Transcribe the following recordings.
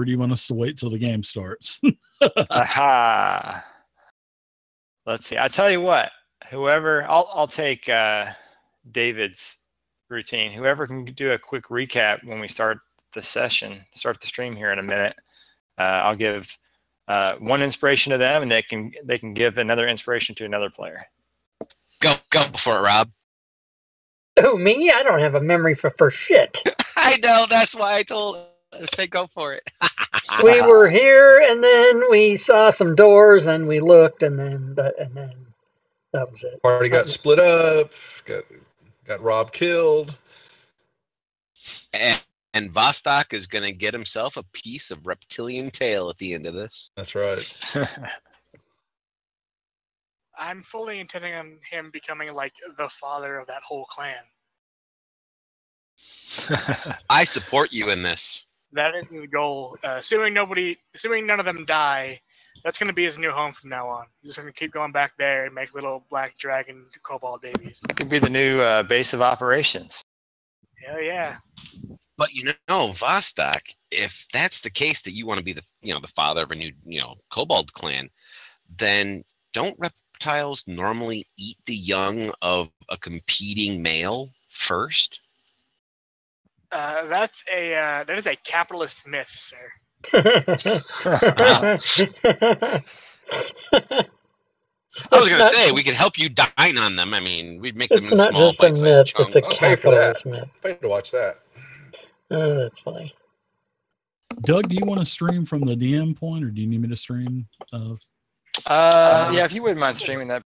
Or do you want us to wait till the game starts? Aha. Let's see. I tell you what. Whoever, I'll take David's routine. Whoever can do a quick recap when we start the stream here in a minute. I'll give one inspiration to them, and they can give another inspiration to another player. Go for it, Rob. Oh, me? I don't have a memory for shit. I know. That's why I say go for it. We were here, and then we saw some doors, and we looked, and then that was it. Party got split up. Got Rob killed. And Vostok is going to get himself a piece of reptilian tail at the end of this. That's right. I'm fully intending on him becoming like the father of that whole clan. I support you in this. That is the goal. Assuming none of them die, that's going to be his new home from now on. He's just going to keep going back there and make little black dragon kobold babies. It could be the new base of operations. Hell yeah. But you know, Vostok, if that's the case that you want to be the father of a new kobold clan, then don't reptiles normally eat the young of a competing male first? That is a capitalist myth, sir. I was going to say, we could help you dine on them. I mean, we'd make them in small bite-sized chunks. It's not just a myth, it's a capitalist myth. I had to watch that. Oh, that's funny. Doug, do you want to stream from the DM point, or do you need me to stream? Yeah, if you wouldn't mind streaming that,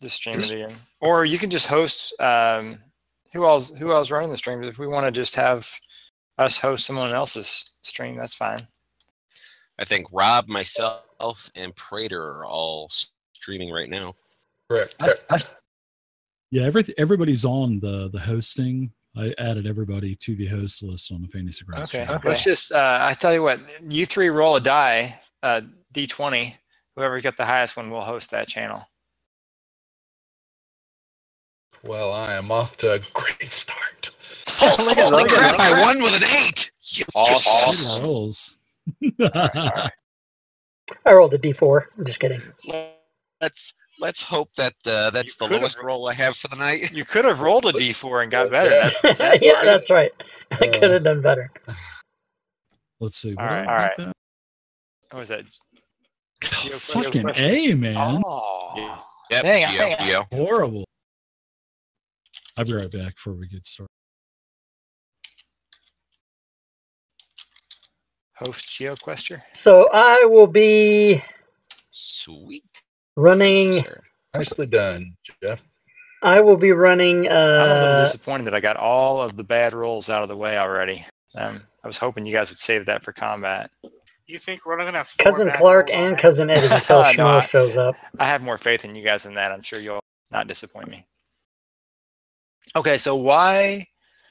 just stream it again. Or you can just host. Who else running the stream? If we want to just have us host someone else's stream, that's fine. I think Rob, myself, and Prater are all streaming right now. Correct. Yeah, everybody's on the hosting. I added everybody to the host list on the Fantasy Grounds. Okay. Stream. Let's just. I tell you what. You three roll a die, D20. Whoever got the highest one will host that channel. Well, I am off to a great start. Holy crap! I won with an 8. Awesome. Rolls. I rolled a D4. I'm just kidding. Let's hope that that's the lowest roll I have for the night. You could have rolled a D4 and got better. Yeah, that's right. I could have done better. Let's see. All right. What was that? Fucking A, man. Oh. Yep, Geo. Horrible. I'll be right back before we get started. Host GeoQuester. So I will be Sweet. running. Nicely done, Jeff. I will be running. I'm a little disappointed that I got all of the bad rolls out of the way already. I was hoping you guys would save that for combat. You think we're not going to have Cousin Clark and Cousin Eddie until Schmo shows up? I have more faith in you guys than that. I'm sure you'll not disappoint me. Okay, so while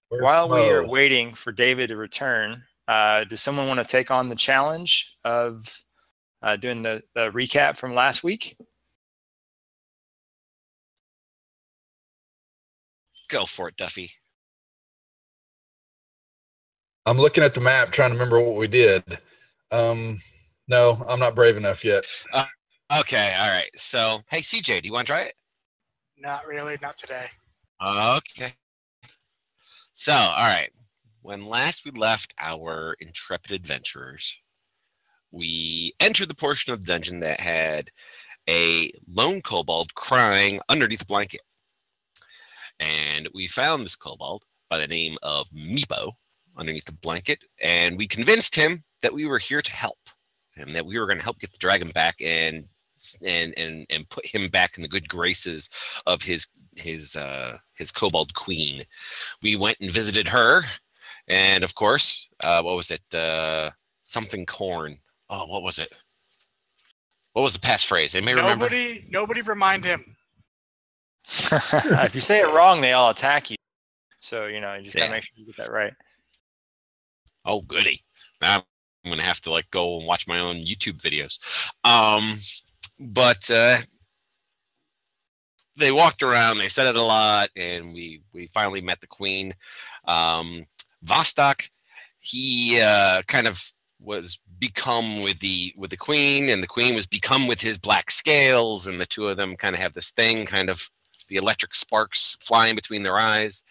we are waiting for David to return, does someone want to take on the challenge of doing the recap from last week? Go for it, Duffy. I'm looking at the map, trying to remember what we did. No, I'm not brave enough yet. Okay, all right. So, hey, CJ, do you want to try it? Not really, not today. Okay. So, all right. When last we left our intrepid adventurers, we entered the portion of the dungeon that had a lone kobold crying underneath a blanket. And we found this kobold by the name of Meepo underneath the blanket, and we convinced him that we were here to help, and that we were going to help get the dragon back and put him back in the good graces of his kobold queen. We went and visited her, and of course, what was it? Something corn. Oh, what was it? What was the passphrase? Anybody remember? Nobody remind him. If you say it wrong, they all attack you. So, you just got to make sure you get that right. Oh, goody. Now I'm going to have to go and watch my own YouTube videos. But they walked around, they said it a lot, and we finally met the queen. Vostok, he kind of was become with the queen, and the queen was become with his black scales, and the two of them kind of have this thing, kind of the electric sparks flying between their eyes.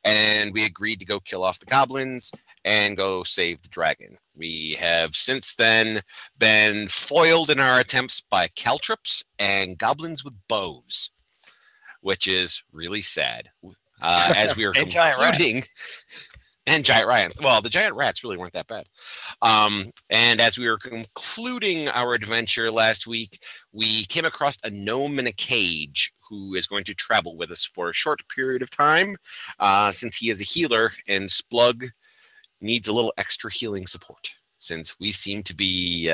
And we agreed to go kill off the goblins and go save the dragon. We have since then been foiled in our attempts by caltrops and goblins with bows, which is really sad. As we were concluding, and giant rats. Well, the giant rats really weren't that bad. And as we were concluding our adventure last week, we came across a gnome in a cage who is going to travel with us for a short period of time, since he is a healer, and Splug needs a little extra healing support, since we seem to be,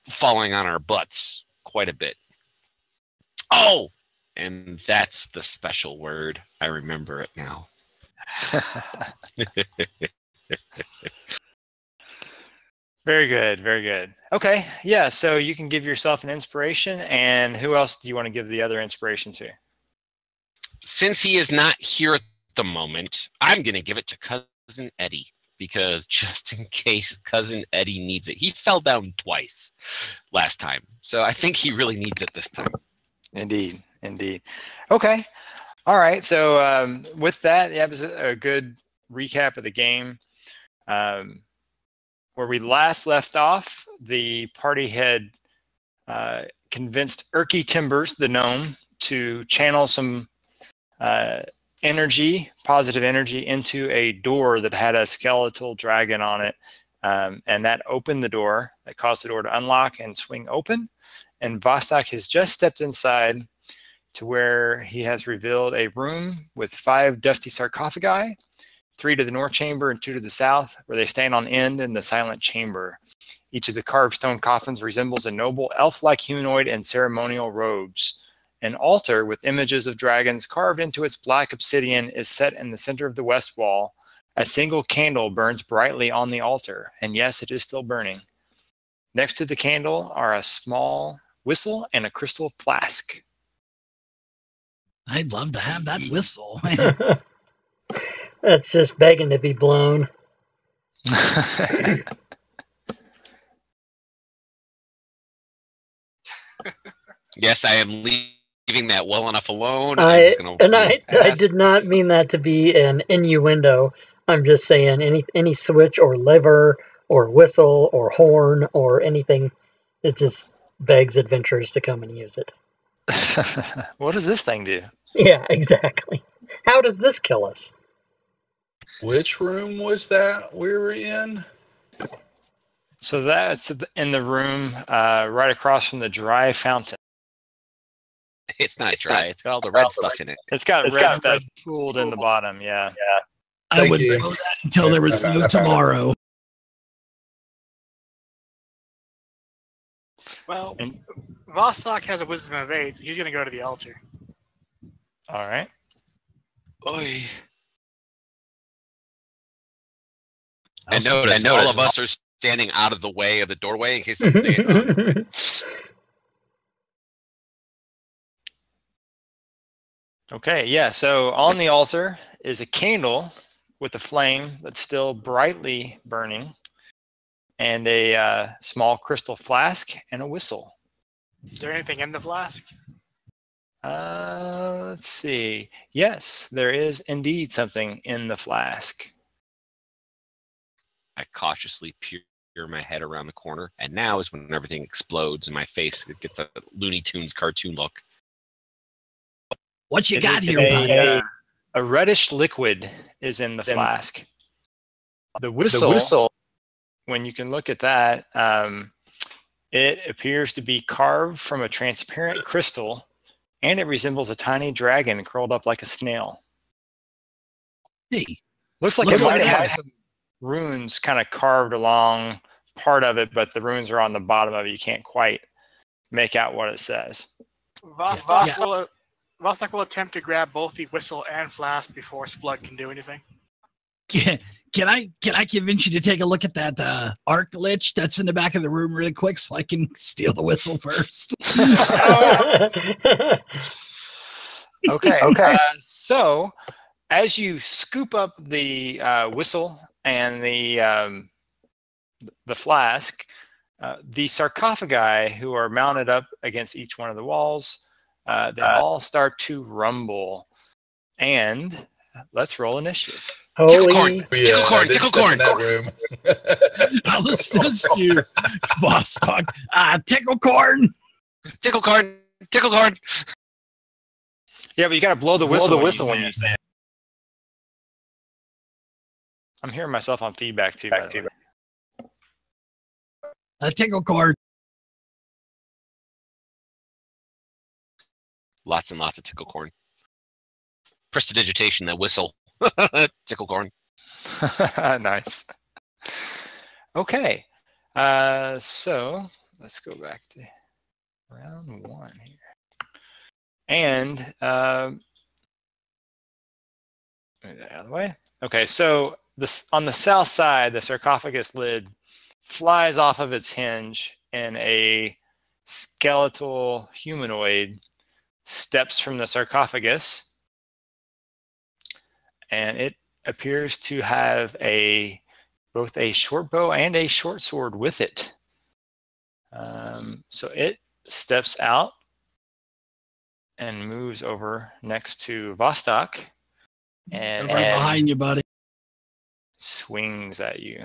falling on our butts quite a bit. Oh, and that's the special word. I remember it now. Very good, very good. Okay, yeah, so you can give yourself an inspiration, and who else do you want to give the other inspiration to? Since he is not here at the moment, I'm going to give it to Cousin Eddie, because just in case Cousin Eddie needs it. He fell down twice last time, so I think he really needs it this time. Indeed, indeed. Okay. All right. So with that, that was a good recap of the game. Where we last left off, the party had convinced Erky Timbers, the gnome, to channel some energy, positive energy, into a door that had a skeletal dragon on it. And that opened the door. That caused the door to unlock and swing open. And Vostok has just stepped inside to where he has revealed a room with 5 dusty sarcophagi, 3 to the north chamber and 2 to the south, where they stand on end in the silent chamber. Each of the carved stone coffins resembles a noble elf-like humanoid in ceremonial robes. An altar with images of dragons carved into its black obsidian is set in the center of the west wall. A single candle burns brightly on the altar, and yes, it is still burning. Next to the candle are a small whistle and a crystal flask. I'd love to have that whistle. That's just begging to be blown. Yes, I am leaving that well enough alone. I did not mean that to be an innuendo. I'm just saying any switch or lever or whistle or horn or anything, it just begs adventurers to come and use it. What does this thing do? Yeah, exactly. How does this kill us? Which room was that we were in? So that's in the room right across from the dry fountain. It's not dry. It's got all the red stuff in it. It's got red stuff pooled in the bottom, yeah. I wouldn't know that until there was no tomorrow. Well, Vostok has a wisdom of 8. So he's going to go to the altar. All right. Oy. And notice all of us are standing out of the way of the doorway in case something. Okay, yeah, so on the altar is a candle with a flame that's still brightly burning, and a small crystal flask and a whistle. Is there anything in the flask? Let's see. Yes, there is indeed something in the flask. I cautiously peer my head around the corner, and now is when everything explodes in my face. It gets a Looney Tunes cartoon look. What you got here, buddy? A reddish liquid is in the flask. The whistle, when you can look at that, it appears to be carved from a transparent crystal, and it resembles a tiny dragon curled up like a snail. Hey, looks like it might have some runes kind of carved along part of it, but the runes are on the bottom of it. You can't quite make out what it says. Vostok will attempt to grab both the whistle and flask before Splug can do anything. Can I convince you to take a look at that arc lich that's in the back of the room really quick so I can steal the whistle first? Okay. So as you scoop up the whistle and the the flask, the sarcophagi who are mounted up against each one of the walls, they all start to rumble. And let's roll initiative. Holy. Tickle corn, tickle corn. In that room. I'll assist you, boss dog. Tickle corn. Tickle corn, tickle corn. Yeah, but you got to blow the whistle when you say it. I'm hearing myself on feedback too. Tickle corn. Lots and lots of tickle corn. Prestidigitation, that whistle. Tickle corn. Nice. Okay. So let's go back to round 1 here. And move that out of the way. Okay, so this on the south side, the sarcophagus lid flies off of its hinge, and a skeletal humanoid steps from the sarcophagus, and it appears to have both a short bow and a short sword with it. So it steps out and moves over next to Vostok, and right behind you, buddy. swings at you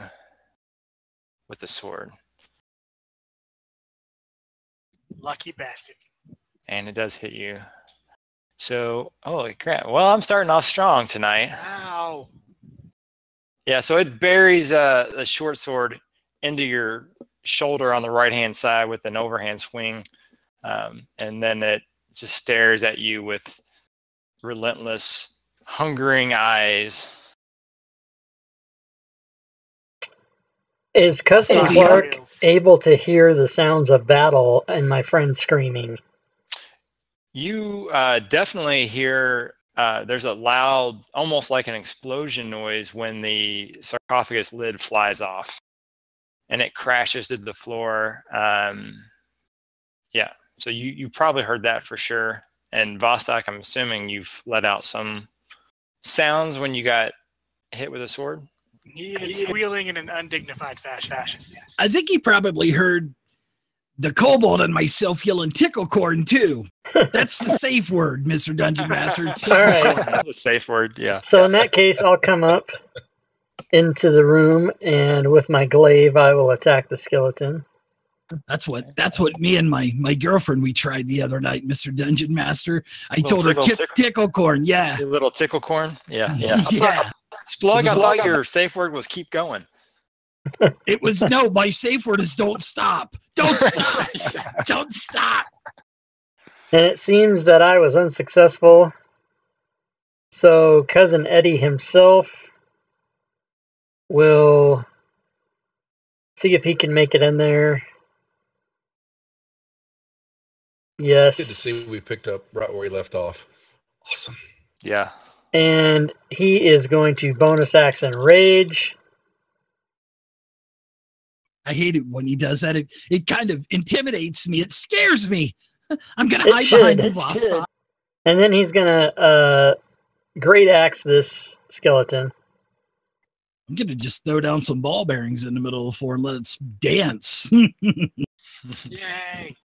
with the sword. Lucky bastard. And it does hit you. So, holy crap. Well, I'm starting off strong tonight. Ow. Yeah, so it buries the short sword into your shoulder on the right-hand side with an overhand swing. And then it just stares at you with relentless, hungering eyes. Is Cousin Is he- Clark able to hear the sounds of battle and my friend screaming? You definitely hear there's a loud, almost like an explosion noise when the sarcophagus lid flies off and it crashes to the floor. Yeah, so you probably heard that for sure. And Vostok, I'm assuming you've let out some sounds when you got hit with a sword. He is squealing in an undignified fashion. Yes. I think he probably heard the kobold and myself yelling tickle corn too. That's the safe word, Mr. Dungeon Master. All right. The safe word, yeah. So in that case, I'll come up into the room, and with my glaive, I will attack the skeleton. That's what me and my girlfriend we tried the other night, Mr. Dungeon Master. I Little told her tickle- tickle corn, yeah. Your little tickle corn? Yeah. Yeah. Yeah. Splug, I thought your safe word was keep going. It was no, my safe word is don't stop. Don't stop. Don't stop. And it seems that I was unsuccessful. So Cousin Eddie himself will see if he can make it in there. Yes. Good to see we picked up right where we left off. Awesome. Yeah. And he is going to bonus action rage. I hate it when he does that. It kind of intimidates me. It scares me. I'm gonna It hide should. behind you, Vostok. And then he's going to great axe this skeleton. I'm gonna just throw down some ball bearings in the middle of the floor and let it dance. Yay.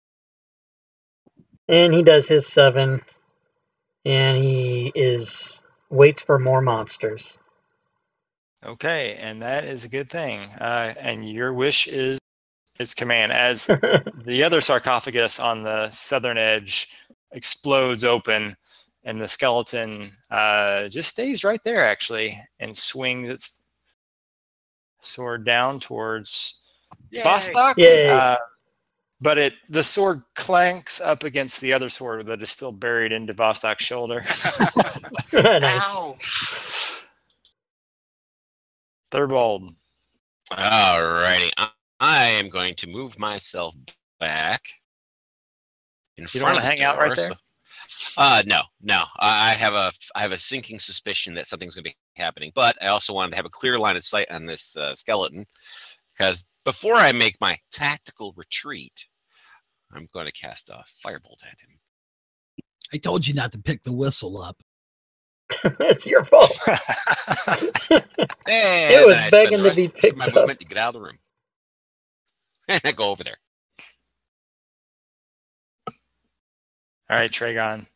And he does his 7. And he waits for more monsters. Okay, and that is a good thing. And your wish is command. As the other sarcophagus on the southern edge explodes open, and the skeleton just stays right there, actually, and swings its sword down towards Yay. Vostok. Yay. But the sword clanks up against the other sword that is still buried into Vostok's shoulder. Nice. Ow. Thurbold. Alrighty. I am going to move myself back in You don't front want of to the hang out right door, there? No. I have a sinking suspicion that something's going to be happening, but I also wanted to have a clear line of sight on this skeleton, because before I make my tactical retreat, I'm going to cast a firebolt at him. I told you not to pick the whistle up. It's your fault. And It was then I spend begging the to be rest of picked my up. movement to get out of the room. Go over there. All right, Tragon.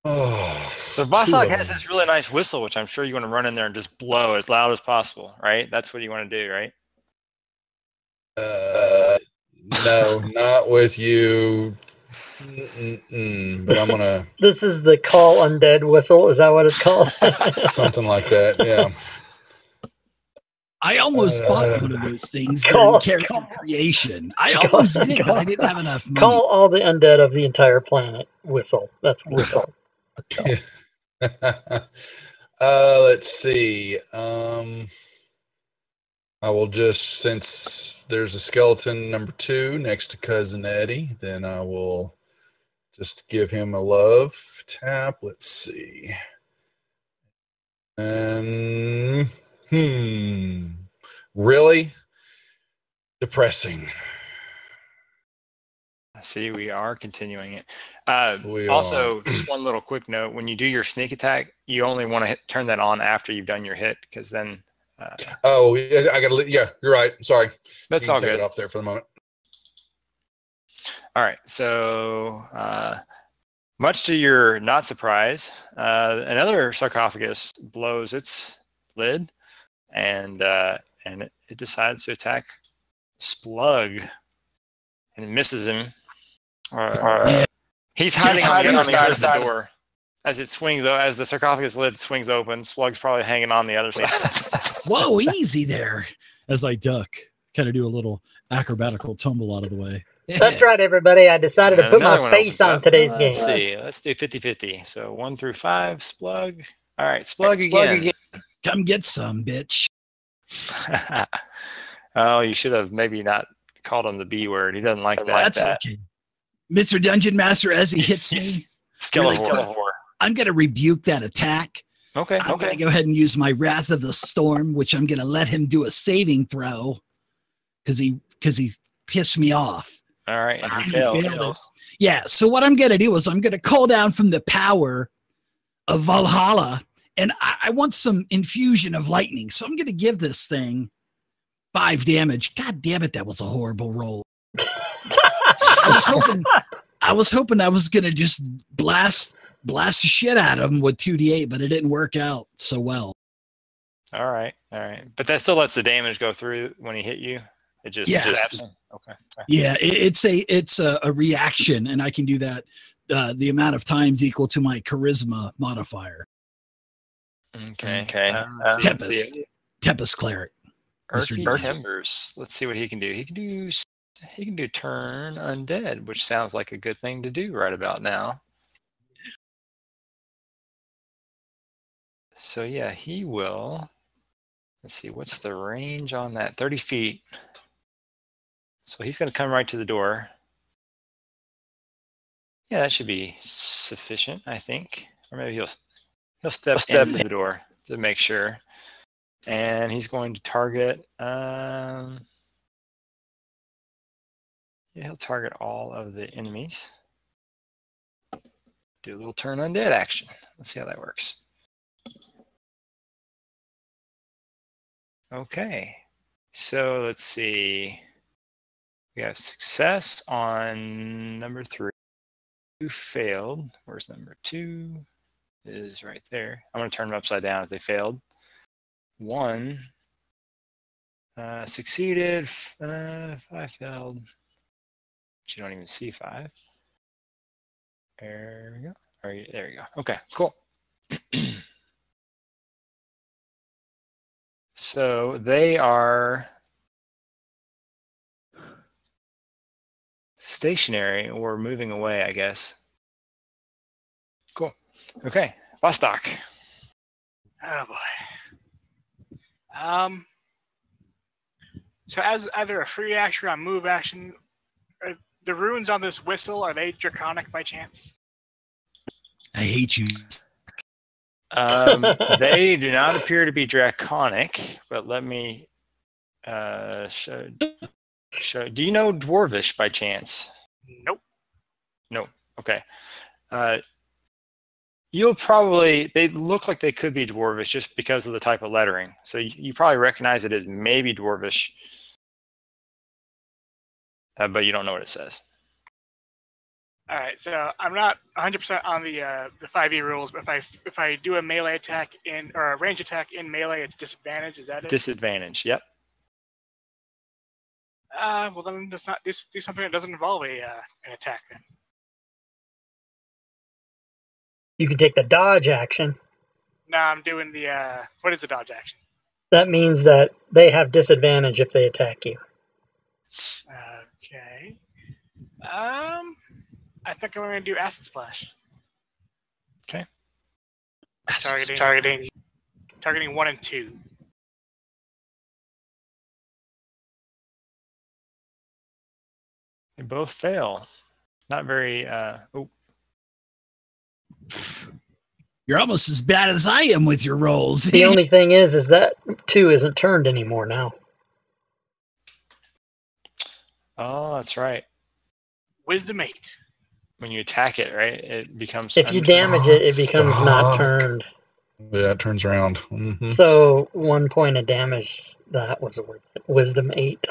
Oh, So Vostok has this really nice whistle, which I'm sure you want to run in there and just blow as loud as possible, right? That's what you want to do, right? No, not with you. But I'm gonna This is the call undead whistle. Is that what it's called? something like that. Yeah. I almost bought one of those things Call- during character creation. I almost did, but I didn't have enough money. Call all the undead of the entire planet whistle. That's whistle. Let's see. I will just, since there's a skeleton number 2 next to Cousin Eddie, then I will just give him a love tap. Let's see. And really depressing. See, we are continuing it. We also, just one little quick note: when you do your sneak attack, you only want to turn that on after you've done your hit, because then. Oh, I gotta. Yeah, you're right. Sorry. That's You can all take good. it off there for the moment. All right. So, much to your not surprise, another sarcophagus blows its lid, and it decides to attack Splug, and it misses him. He's hiding on the other side of the door. As it swings, as the sarcophagus lid swings open, Splug's probably hanging on the other side. Whoa, easy there. As I duck, kind of do a little acrobatical tumble out of the way. That's right, everybody. I decided to And put another my one face opens on up. today's Let's game. see. Let's do 50-50. So 1 through 5, Splug. All right, Splug again. Come get some, bitch. Oh, you should have maybe not called him the B word. He doesn't like that. That's okay. Mr. Dungeon Master, as he hits me, Skeletor. I'm going to rebuke that attack. Okay. I'm going to go ahead and use my Wrath of the Storm, which I'm going to let him do a saving throw because he pissed me off. All right, and he failed fails. it. Yeah, so what I'm going to do is I'm going to call down from the power of Valhalla, and I want some infusion of lightning. So I'm going to give this thing 5 damage. God damn it, that was a horrible roll. I was hoping I was going to just blast the shit out of him with 2d8, but it didn't work out so well. All right. But that still lets the damage go through when he hit you. It just zaps him. Okay. Yeah, it's a reaction, and I can do that the amount of times equal to my charisma modifier. Okay. Tempest Cleric. Earthy Timbers. Let's see what he can do. He can do turn undead, which sounds like a good thing to do right about now. So yeah, he will. Let's see, what's the range on that? 30 feet. So he's going to come right to the door. Yeah, that should be sufficient, I think. Or maybe he'll step into the door to make sure. And he's going to target. Yeah, he'll target all of the enemies. Do a little turn undead action. Let's see how that works. Okay, so let's see. We have success on number 3. 2 failed. Where's number 2? It is right there. I'm going to turn them upside down if they failed. 1 succeeded. 5 failed. But you don't even see 5. There we go. All right, there you go. Okay, cool. So they are stationary or moving away, I guess. Cool. Okay, Vostok. Oh boy. So as either a free action or a move action, the runes on this whistle, are they draconic by chance? I hate you. They do not appear to be draconic, but let me show. Do you know Dwarvish by chance? Nope. No. Okay. You'll probably, they look like they could be Dwarvish just because of the type of lettering. So you probably recognize it as maybe Dwarvish. but you don't know what it says. All right, so I'm not 100% on the 5e rules, but if I do a melee attack or a range attack in melee, it's disadvantage. Is that it? Disadvantage. Yep. Well, then let's not do something that doesn't involve an attack then. You can take the dodge action. No, I'm doing the what is the dodge action? That means that they have disadvantage if they attack you. Okay. I think I'm going to do acid splash. Okay. Targeting 1 and 2. They both fail. Not very. You're almost as bad as I am with your rolls. The only thing is that 2 isn't turned anymore now. Oh, that's right. Wisdom 8. When you attack it, right? It becomes. If you damage it, it becomes not turned. Yeah, it turns around. Mm-hmm. So 1 point of damage. That was worth it. Wisdom 8.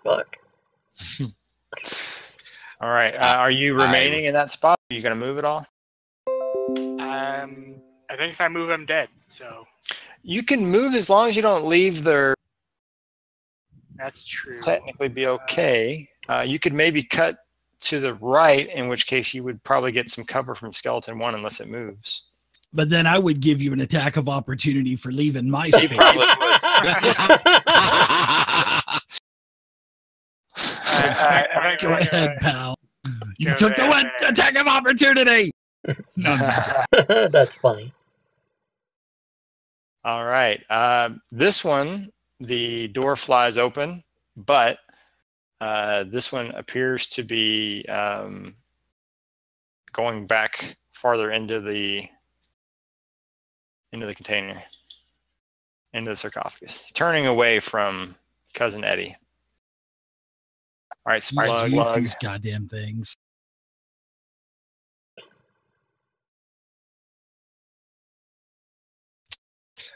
Fuck. All right. Are you remaining in that spot? Are you going to move at all? I think if I move, I'm dead. So you can move as long as you don't leave their. That's true. Technically, be okay. You could maybe cut to the right, in which case you would probably get some cover from Skeleton 1 unless it moves. But then I would give you an attack of opportunity for leaving my space. Go ahead, pal. You took the attack of opportunity. No, that's funny. All right. This one, the door flies open, but this one appears to be going back farther into the container, into the sarcophagus, turning away from Cousin Eddie. All right, Splug. These goddamn things.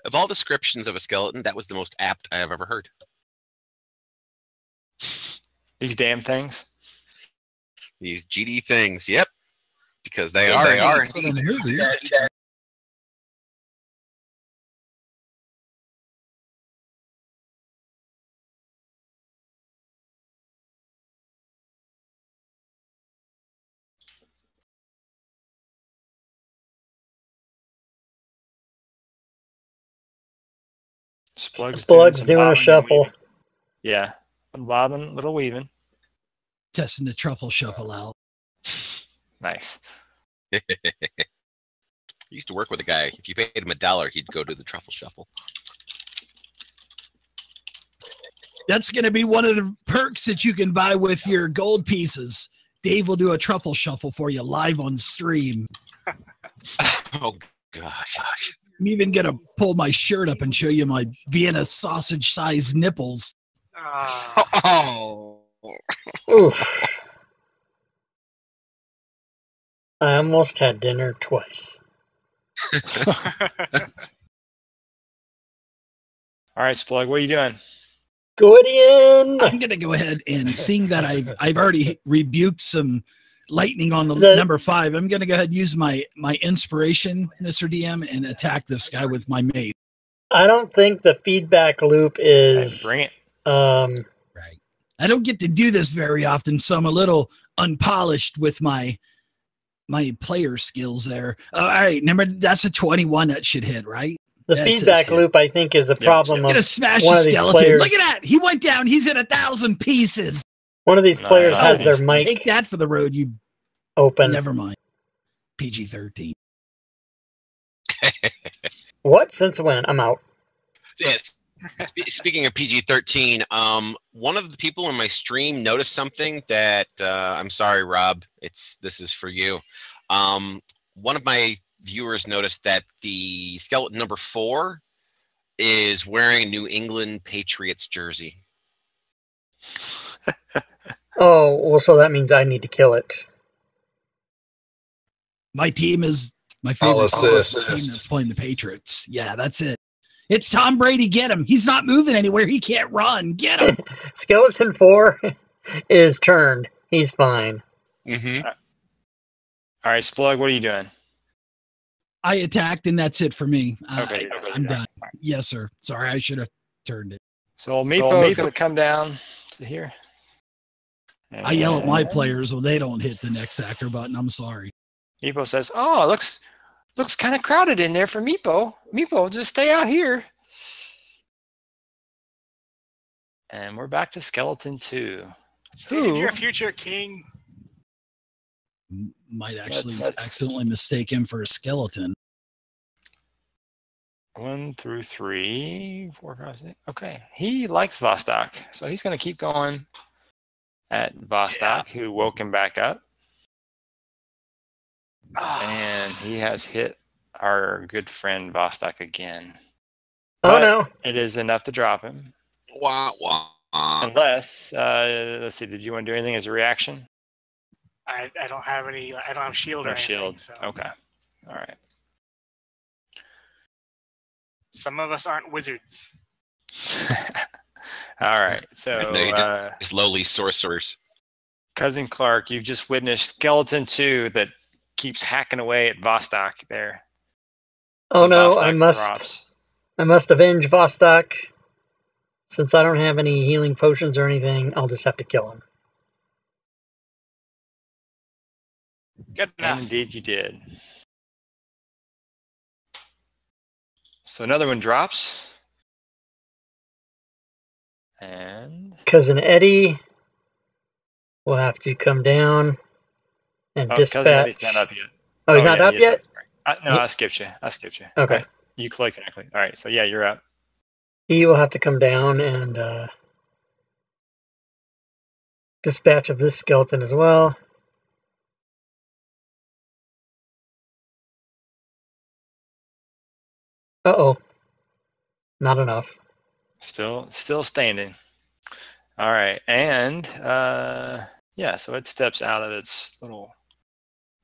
Of all descriptions of a skeleton, that was the most apt I have ever heard. These damn things. These GD things, yep. Because they Yeah, are. they are. Indeed. Splug's doing a shuffle. Yeah. Bobbing, little weaving. Testing the truffle shuffle out. Nice. I used to work with a guy. If you paid him $1, he'd go to the truffle shuffle. That's going to be one of the perks that you can buy with your gold pieces. Dave will do a truffle shuffle for you live on stream. Oh, gosh. I'm even going to pull my shirt up and show you my Vienna sausage-sized nipples. Oh. Oof. I almost had dinner twice. All right, Splug, what are you doing? Gordian! I'm going to go ahead and seeing that I've already rebuked some lightning on the number 5. I'm going to go ahead and use my inspiration, Mr. DM, and attack this guy with my mace. I don't think the feedback loop is... Bring it. Right. I don't get to do this very often, so I'm a little unpolished with my player skills there. All right, remember, that's a 21 that should hit, right? The feedback loop, I think, is a problem. I'm going to smash one the of these skeleton. players. Look at that. He went down. He's in 1,000 pieces. One of these players has their mic Take that for the road, you open. Never mind. PG-13. What? Since when? I'm out. Yes. Speaking of PG-13, one of the people in my stream noticed something that I'm sorry, Rob. This is for you. One of my viewers noticed that the skeleton number 4 is wearing a New England Patriots jersey. Oh, well, so that means I need to kill it. My team is my favorite team that's playing the Patriots. Yeah, that's it. It's Tom Brady. Get him. He's not moving anywhere. He can't run. Get him. Skeleton 4 is turned. He's fine. Mm-hmm. All right, Splug, what are you doing? I attacked, and that's it for me. Okay, I'm done. Yes, sir. Sorry, I should have turned it. So Meepo is going to come down to here. I yell at my And players when they don't hit the next actor button. I'm sorry. Meepo says, "Oh, it looks kind of crowded in there for Meepo. Meepo, just stay out here." And we're back to Skeleton 2. Save your future king. Might actually That's- accidentally mistake him for a skeleton. 1 through 3, 4, 5, 6. Okay, he likes Vostok, so he's going to keep going at Vostok, who woke him back up. And he has hit our good friend Vostok again. Oh But no. it is enough to drop him. Wah, wah. Unless, let's see, did you want to do anything as a reaction? I don't have any. I don't have shield or No anything. shield. So. Okay. All right. Some of us aren't wizards. All right. So, No, you don't. It's lowly sorcerers. Cousin Clark, you've just witnessed Skeleton 2 that keeps hacking away at Vostok there. Oh And no, Vostok I must avenge Vostok. Since I don't have any healing potions or anything, I'll just have to kill him. Good And enough. indeed you did. So another one drops. And Cousin Eddie will have to come down and Cousin dispatch. Eddie's not up yet. Oh, he's Oh, not yeah, up he is yet? No, I skipped you. Okay. All right. You clicked technically. All right. So yeah, you're up. He will have to come down and dispatch of this skeleton as well. Uh-oh. Not enough. Still standing. All right. And yeah, so it steps out of its little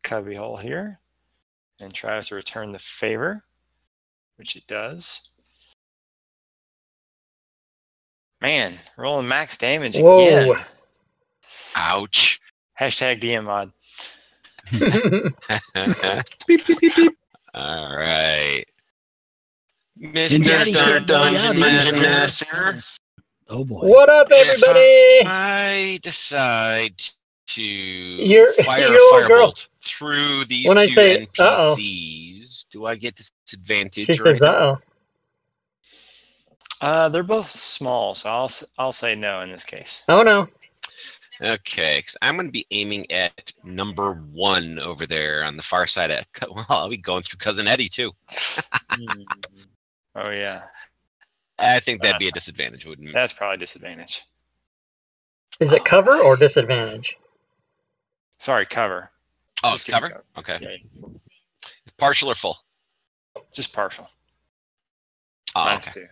cubby hole here and tries to return the favor, which it does. Man, rolling max damage Whoa. again. Ouch. Hashtag DM mod. Beep, beep, beep, beep. All right. And Mr. Daddy can't go Dungeon out Master. Oh boy. What up, everybody? I decide to You're fire a a little girl. firebolt through these When I two say, uh-oh. NPCs. Do I get disadvantage? She or says, anything? uh-oh. They're both small, so I'll say no in this case. Oh, no. Okay, because I'm going to be aiming at number 1 over there on the far side of. Well, I'll be going through Cousin Eddie too. Oh yeah, I think that'd be a disadvantage, wouldn't it? that's probably disadvantage. Is it cover or disadvantage? Sorry, cover. Oh, Just it's give me cover? Okay. Yeah, Partial or full? just partial. Oh, Minus okay. 2.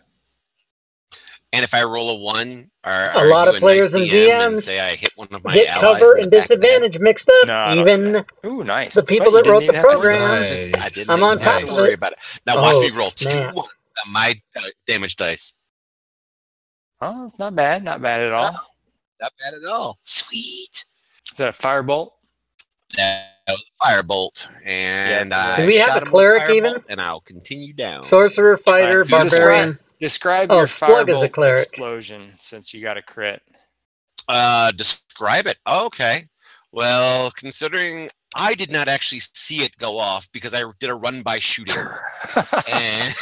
And if I roll a 1, A lot of players and DM and DMs say I hit one of my get allies cover in and the back of the head? disadvantage mixed up. No, I don't do Even that. Ooh, nice. the people Wait, that you wrote didn't the even have to- program. I didn't I'm on even top have of to worry it. about it. Now watch Oh, me roll snap. 2-1 on my damage dice. Oh, it's not bad. Not bad at all. Not bad at all. Sweet. Is that a firebolt? That was a firebolt, and Yes, I Do we have shot a him with cleric firebolt, even? And I'll continue down. Sorcerer, fighter, So barbarian. Describe Oh, your Splug is a firebolt cleric. explosion since you got a crit. Describe it. Oh, okay. Well, considering I did not actually see it go off because I did a run-by shooting, and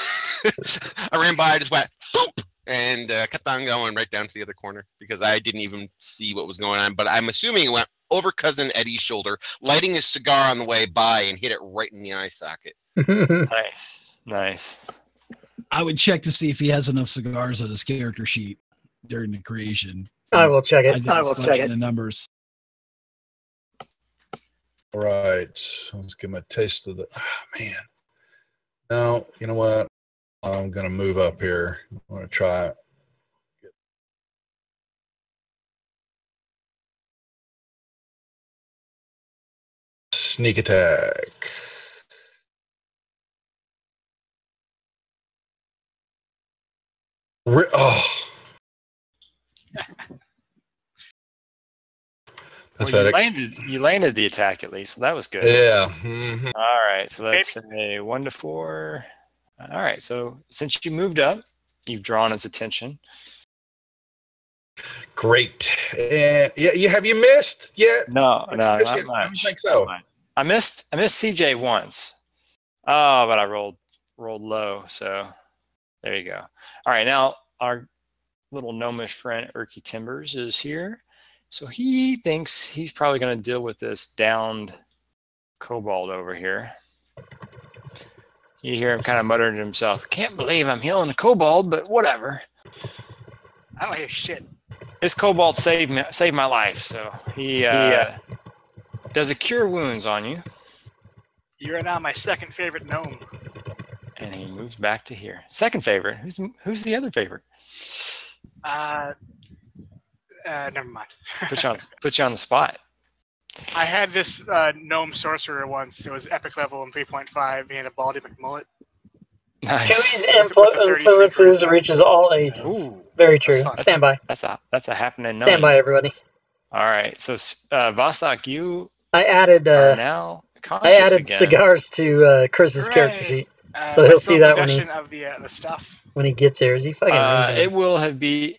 I ran by, I just went thump, and kept on going right down to the other corner because I didn't even see what was going on. But I'm assuming it went over Cousin Eddie's shoulder, lighting his cigar on the way by, and hit it right in the eye socket. Nice. I would check to see if he has enough cigars on his character sheet during the creation. I will check it. think I it's will fudging check it. the numbers. All right, let's give him a taste of the. Man, no, you know what? I'm gonna move up here. I'm gonna try it. Sneak attack. Oh, Pathetic. You landed the attack at least, so that was good. Yeah. Mm-hmm. All right, so let's say 1 to 4. All right, so since you moved up, you've drawn his attention. Great. And have you missed yet? No, not much. I don't think so. I missed CJ once. Oh, but I rolled low, so there you go. All right, now our little gnomish friend Erky Timbers is here. So he thinks he's probably going to deal with this downed kobold over here. You hear him kind of muttering to himself, "Can't believe I'm healing a kobold, but whatever." I don't hear shit. This kobold saved my life, so he does a cure wounds on you. You're now my second favorite gnome. And he moves back to here. Second favorite. Who's the other favorite? Never mind. Put you on the spot. I had this gnome sorcerer once. It was epic level in 3.5. He had a baldy McMullet. Nice. Chewie's influences reaches all ages. Ooh, very true. Stand by. That's a happening gnome. Stand by, everybody. All right. So Vostok, you I added are now conscious again. cigars to Chris's character sheet. So he'll see that when he of the stuff. When he gets here. Is he fucking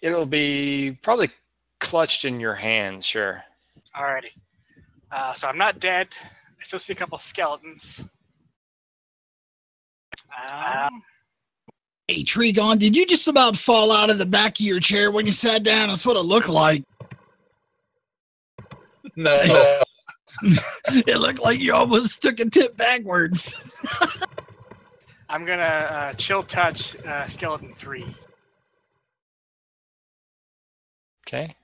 it'll be probably clutched in your hands, sure. Alrighty. So I'm not dead. I still see a couple skeletons. Hey, Tregon, did you just about fall out of the back of your chair when you sat down? That's what it looked like. No. It looked like you almost took a tip backwards. I'm gonna chill touch skeleton 3. Okay.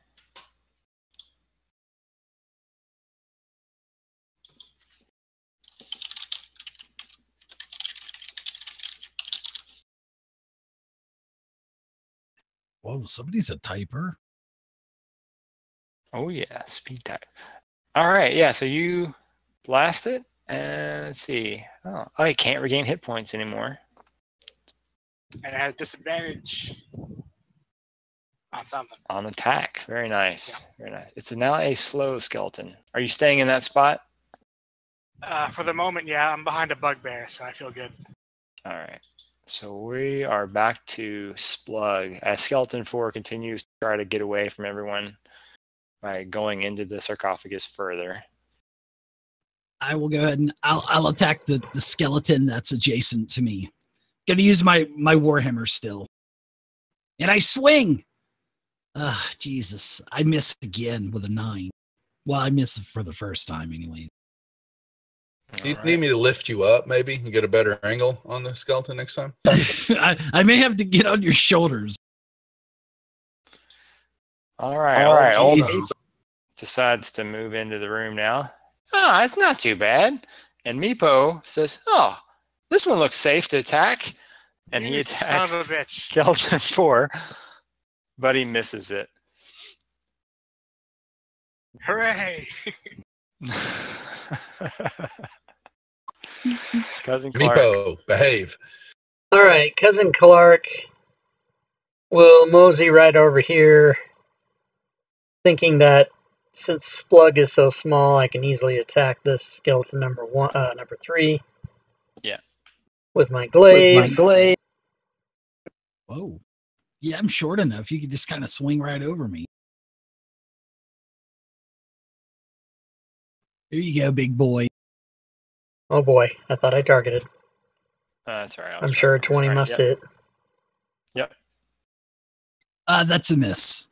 Whoa, somebody's a typer. Oh yeah, speed type. All right, yeah. So you blast it, and let's see. Oh, you can't regain hit points anymore. And it has disadvantage on something. On attack. Very nice. Yeah. Very nice. It's now a slow skeleton. Are you staying in that spot? For the moment, yeah. I'm behind a bugbear, so I feel good. All right. So we are back to Splug as Skeleton 4 continues to try to get away from everyone by going into the sarcophagus further. I will go ahead and I'll attack the skeleton that's adjacent to me. Gonna use my warhammer still. And I swing! Jesus. I miss again with a 9. Well, I missed for the first time anyway. You need me to lift you up, maybe, and get a better angle on the skeleton next time? I may have to get on your shoulders. All right. Old decides to move into the room now. Oh, it's not too bad. And Meepo says, "Oh, this one looks safe to attack." And he attacks son of a bitch. Skeleton 4, but he misses it. Hooray! Cousin Clark. Meepo, behave. All right, Cousin Clark will mosey right over here, thinking that since Splug is so small, I can easily attack this skeleton number 3. Yeah. With my glaive. Whoa. Yeah, I'm short enough. You could just kind of swing right over me. There you go, big boy. Oh boy, I thought I targeted. That's all right. I'm sure 20 must hit. Yep. That's a miss.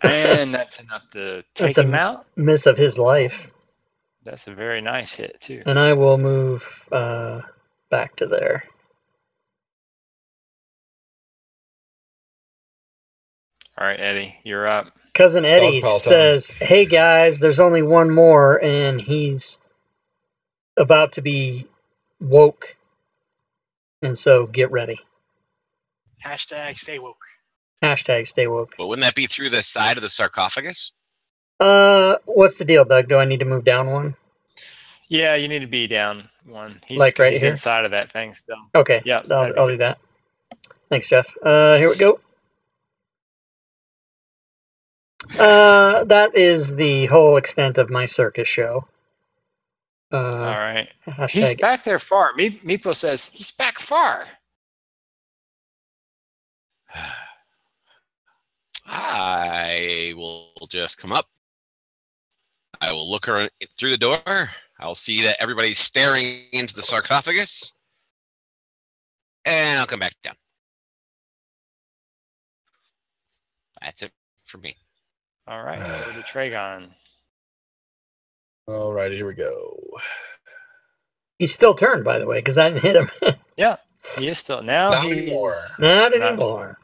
And that's enough to take him out. Miss of his life. That's a very nice hit, too. And I will move back to there. All right, Eddie, you're up. Cousin Eddie says, "Hey guys, there's only one more, and he's about to be woke. And so get ready. Hashtag stay woke. Hashtag stay woke." But wouldn't that be through the side of the sarcophagus? What's the deal, Doug? Do I need to move down one? Yeah, you need to be down one. He's here? inside of that thing still. Okay. Yeah, I'll do that. Thanks, Jeff. Here we go. That is the whole extent of my circus show. All right. Hashtag. He's back there far. Meepo says he's back far. I will just come up. I will look her through the door. I'll see that everybody's staring into the sarcophagus. And I'll come back down. That's it for me. All right. Over to Tragon. All right, here we go. He's still turned, by the way, because I didn't hit him. Yeah, he is still. Now Not he's anymore. Not anymore.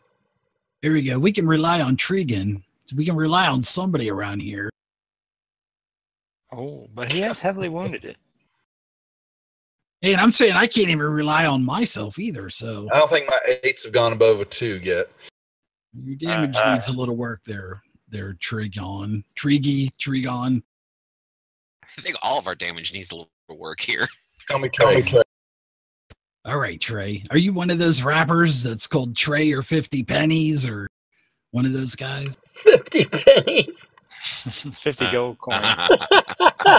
Here we go. We can rely on Trigan. We can rely on somebody around here. Oh, but he has heavily wounded it. Hey, and I'm saying I can't even rely on myself either, so I don't think my 8s have gone above a 2 yet. your damage needs a little work there, Trigon. Trigon. I think all of our damage needs a little work here. Tell me, Trey. All right, Trey. Are you one of those rappers that's called Trey or 50 pennies or one of those guys? 50 pennies. 50 gold coins.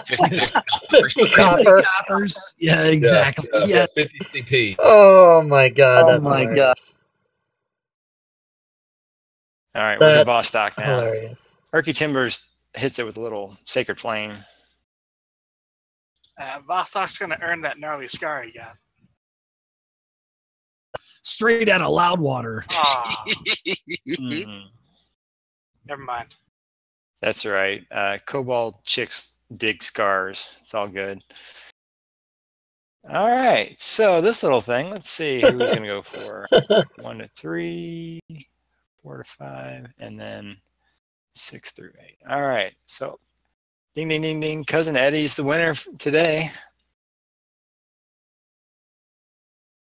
50 copper. Coppers. Yeah, exactly. Yeah. 50 CP. Oh my god, that's hilarious. All right, we're to That's Vostok now. hilarious. Erky Timbers hits it with a little sacred flame. Vostok's going to earn that gnarly scar he got. Straight out of Loudwater. Ah, Mhm. never mind. That's right. Kobold chicks dig scars. It's all good. All right. So this little thing, let's see who he's going to go for. 1 to 3, 4 to 5, and then 6 through 8. All right. So ding, ding, ding, ding. Cousin Eddie's the winner today.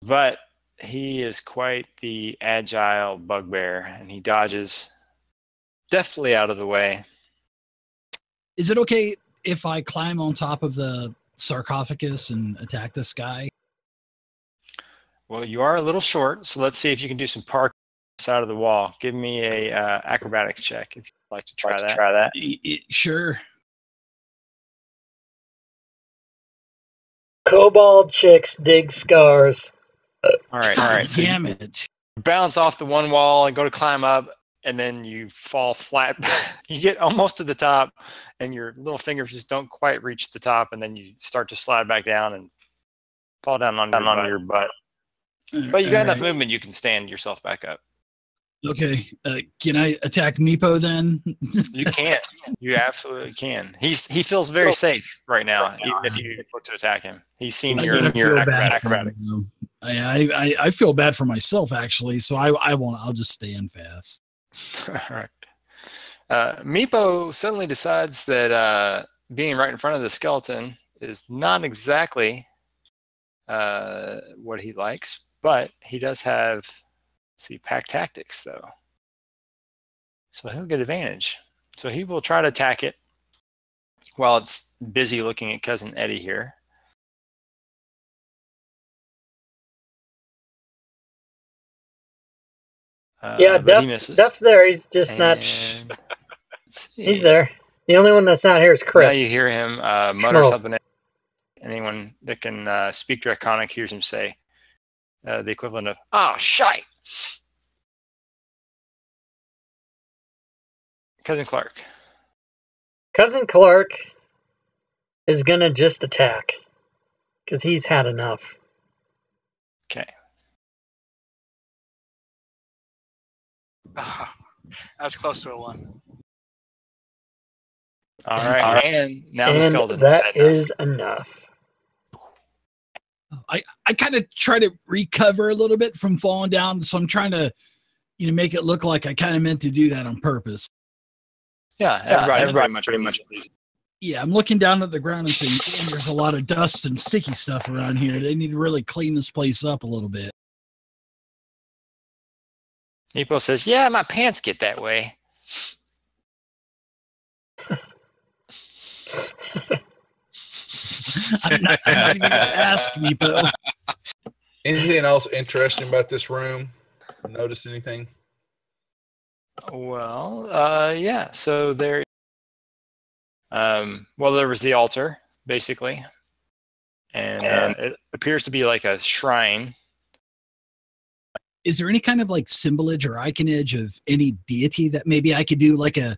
But he is quite the agile bugbear, and he dodges deftly out of the way. Is it okay if I climb on top of the sarcophagus and attack this guy? Well, you are a little short, so let's see if you can do some park side of the wall. Give me a acrobatics check if you'd like to try that. Sure. Kobold chicks dig scars. All right. So Damn you it. bounce off the one wall and go to climb up, and then you fall flat. You get almost to the top, and your little fingers just don't quite reach the top, and then you start to slide back down and fall down on your butt. But you got enough movement, you can stand yourself back up. Okay. Can I attack Meepo then? You can. You absolutely can. He feels very safe right now, even if you look to attack him. He's seen your acrobatics. I feel bad for myself actually, so I won't. I'll just stand fast. All right. Meepo suddenly decides that being right in front of the skeleton is not exactly what he likes, but he does have, let's see, pack tactics though. So he'll get advantage. So he will try to attack it while it's busy looking at Cousin Eddie here. Yeah, but he misses. Duff's there. He's just not. And let's see. He's there. The only one that's not here is Chris. Now you hear him mutter Schmo. something. Anyone that can speak Draconic hears him say the equivalent of, "Ah, shite." Cousin Clark. Cousin Clark is gonna just attack because he's had enough. Okay. Oh, that was close to a 1. All right. And now the And skeleton. that is enough. I kind of try to recover a little bit from falling down, so I'm trying to, make it look like I kind of meant to do that on purpose. Yeah, everybody pretty much. Yeah, I'm looking down at the ground and saying, "Damn, there's a lot of dust and sticky stuff around here. They need to really clean this place up a little bit." Meepo says, "Yeah, my pants get that way." I'm not even going to ask, Meepo. Anything else interesting about this room? Notice anything? Well, yeah. So there. Well, there was the altar, basically, and it appears to be like a shrine. Is there any kind of like symbolage or iconage of any deity that maybe I could do like a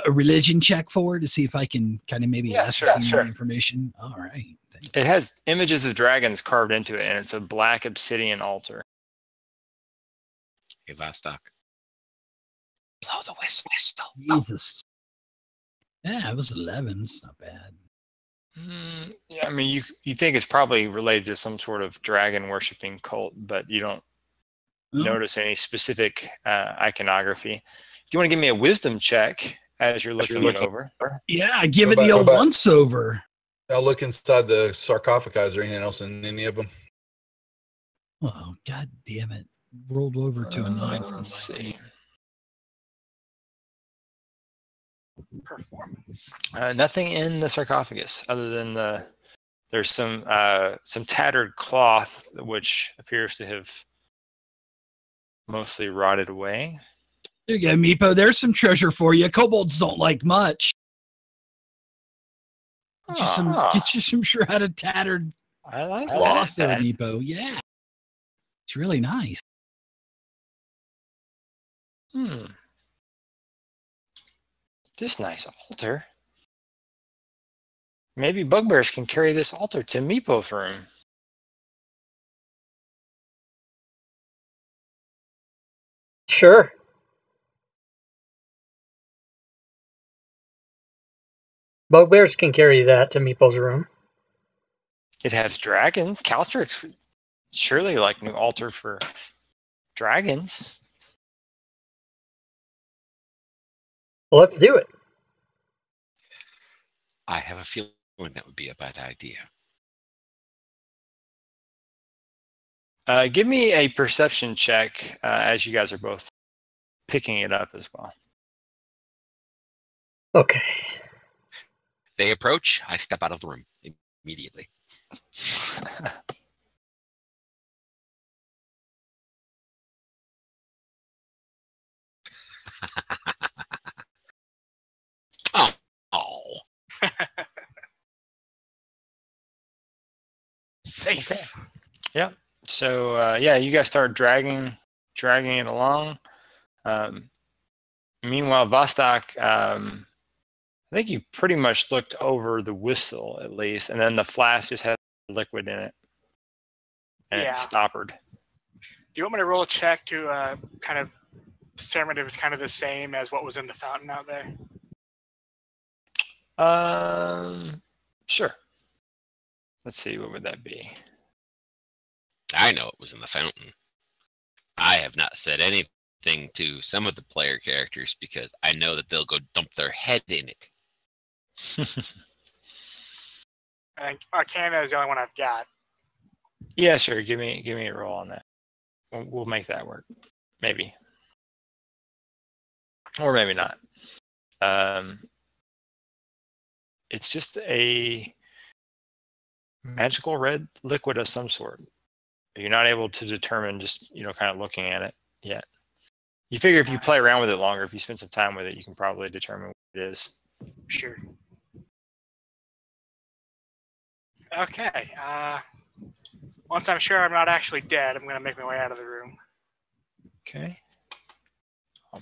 religion check for to see if I can kind of maybe ask for more information? All right. Thanks. It has images of dragons carved into it, and it's a black obsidian altar. Hey, Vostok. Blow the whistle. Jesus. Yeah, it was 11. It's not bad. Yeah, I mean, you think it's probably related to some sort of dragon worshipping cult, but you don't notice any specific iconography. Do you want to give me a wisdom check as you're looking it over? Yeah, give it the old once over. I'll look inside the sarcophagi. Is there anything else in any of them? Oh, God damn it. Rolled over to a 9. Let's see. Performance. Nothing in the sarcophagus other than there's some tattered cloth which appears to have mostly rotted away. There you go, Meepo. There's some treasure for you. Kobolds don't like much. Get you some shrouded, tattered I like cloth that. there, Meepo. Yeah. It's really nice. This nice altar. Maybe bugbears can carry this altar to Meepo's room. Sure. Bugbears can carry that to Meeple's room. It has dragons. Calstrix surely like new altar for dragons. Well, let's do it. I have a feeling that would be a bad idea. Give me a perception check as you guys are both picking it up as well. Okay. They approach, I step out of the room immediately. Oh. Safe. Okay. Yeah. So yeah, you guys start dragging it along. Meanwhile, Vostok, I think you pretty much looked over the whistle at least, and then the flask just had liquid in it, and it stoppered. Do you want me to roll a check to kind of determine if it's kind of the same as what was in the fountain out there? Sure. Let's see, what would that be? I know it was in the fountain. I have not said anything to some of the player characters because I know that they'll go dump their head in it. I think Arcana is the only one I've got. Yeah, sure. Give me a roll on that. We'll make that work. Maybe. Or maybe not. It's just a magical red liquid of some sort. You're not able to determine just, kind of looking at it yet. You figure if you play around with it longer, if you spend some time with it, you can probably determine what it is. Sure. Okay. Once I'm sure I'm not actually dead, I'm going to make my way out of the room. Okay.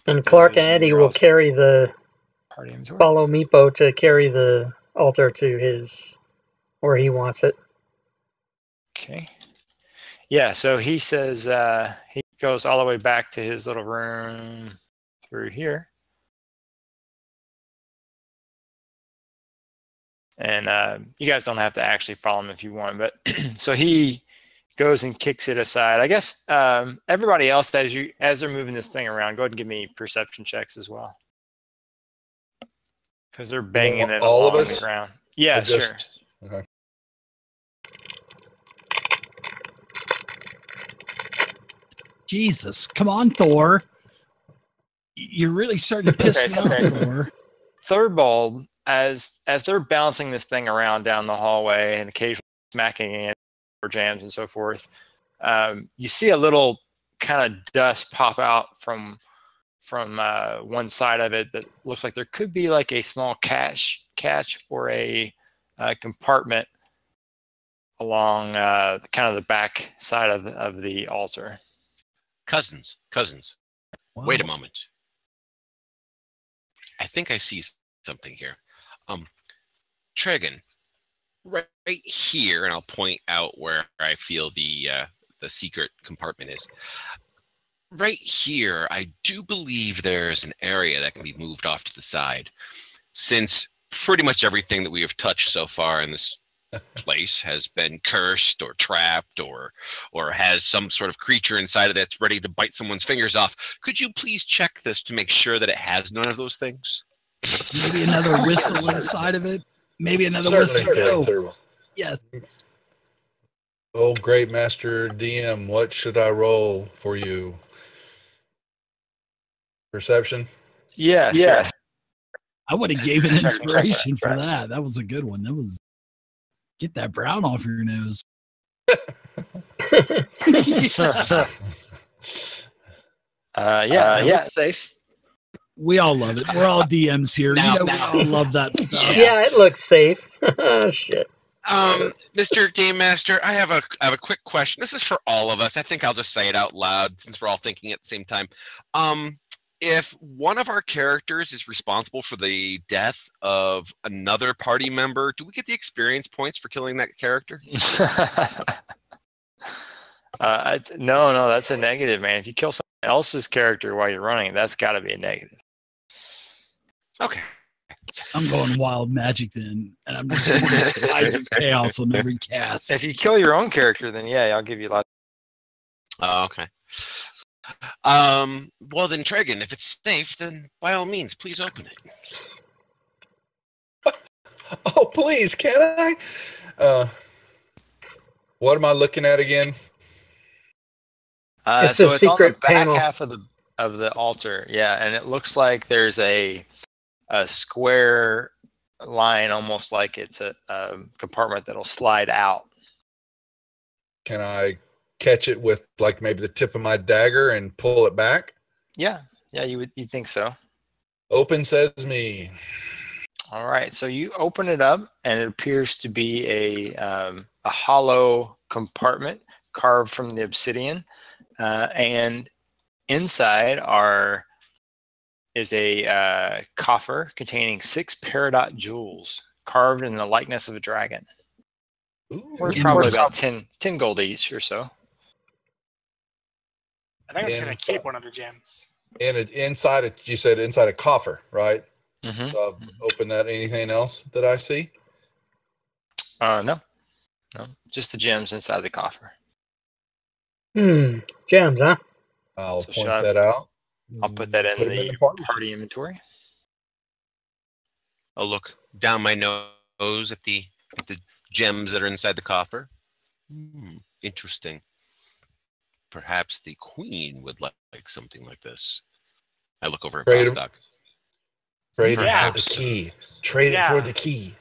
And Clark and Eddie will carry follow Meepo to carry the altar to where he wants it. Okay. Yeah, so he says he goes all the way back to his little room through here. And you guys don't have to actually follow him if you want, but so he goes and kicks it aside. I guess everybody else, as they're moving this thing around, go ahead and give me perception checks as well. Because they're banging it all along of us? the ground. Yeah, sure. Okay. Jesus, come on, Thor. You're really starting to piss me off, Thor. Third bulb, as they're bouncing this thing around down the hallway and occasionally smacking it or jams and so forth, you see a little kind of dust pop out from from one side of it that looks like there could be like a small catch or a compartment along kind of the back side of the altar. Cousins. Wow. Wait a moment. I think I see something here. Tregan, right here, and I'll point out where I feel the secret compartment is. Right here, I do believe there's an area that can be moved off to the side, since pretty much everything that we have touched so far in this place has been cursed or trapped or has some sort of creature inside of it that's ready to bite someone's fingers off. Could you please check this to make sure that it has none of those things? Maybe another whistle inside of it. Maybe another Certainly, whistle. Thurl. Yes. Oh, great master DM, what should I roll for you? Perception? Yes. I would have gave an inspiration for that. That was a good one. That was get that brown off your nose. Yeah, safe. We all love it. We're all DMs here. We all love that stuff. Yeah, it looks safe. Oh, shit. Mr. Game Master, I have a quick question. This is for all of us. I think I'll just say it out loud since we're all thinking at the same time. If one of our characters is responsible for the death of another party member, do we get the experience points for killing that character? No, that's a negative, man. If you kill someone else's character while you're running, that's got to be a negative. Okay. I'm going wild magic then, and I'm just going tides of chaos on every cast. If you kill your own character, then yeah, I'll give you lots. Oh, okay. Well then, Tregan, if it's safe, then by all means, please open it. Oh, please, can I? What am I looking at again? It's So a it's on the secret back panel. Half of the altar, yeah, and it looks like there's a square line, almost like it's a compartment that'll slide out. Can I catch it with like maybe the tip of my dagger and pull it back? Yeah, you'd think so. Open sesame. All right, so you open it up, and it appears to be a hollow compartment carved from the obsidian, and inside is a coffer containing 6 peridot jewels carved in the likeness of a dragon. Ooh. Worth probably about 10 gold each or so. I think I'm just gonna keep one of the gems. And inside it, you said inside a coffer, right? Mm-hmm. So I'll open that. Anything else that I see? No, just the gems inside the coffer. Gems, huh? I'll So point should I- that out. I'll put that in Put 'em the party. party inventory. I'll look down my nose at the gems that are inside the coffer. Interesting. Perhaps the queen would like something like this. I look over at Trade 'em. Vostok. Trade it for Perhaps. the key. Trade it for the key.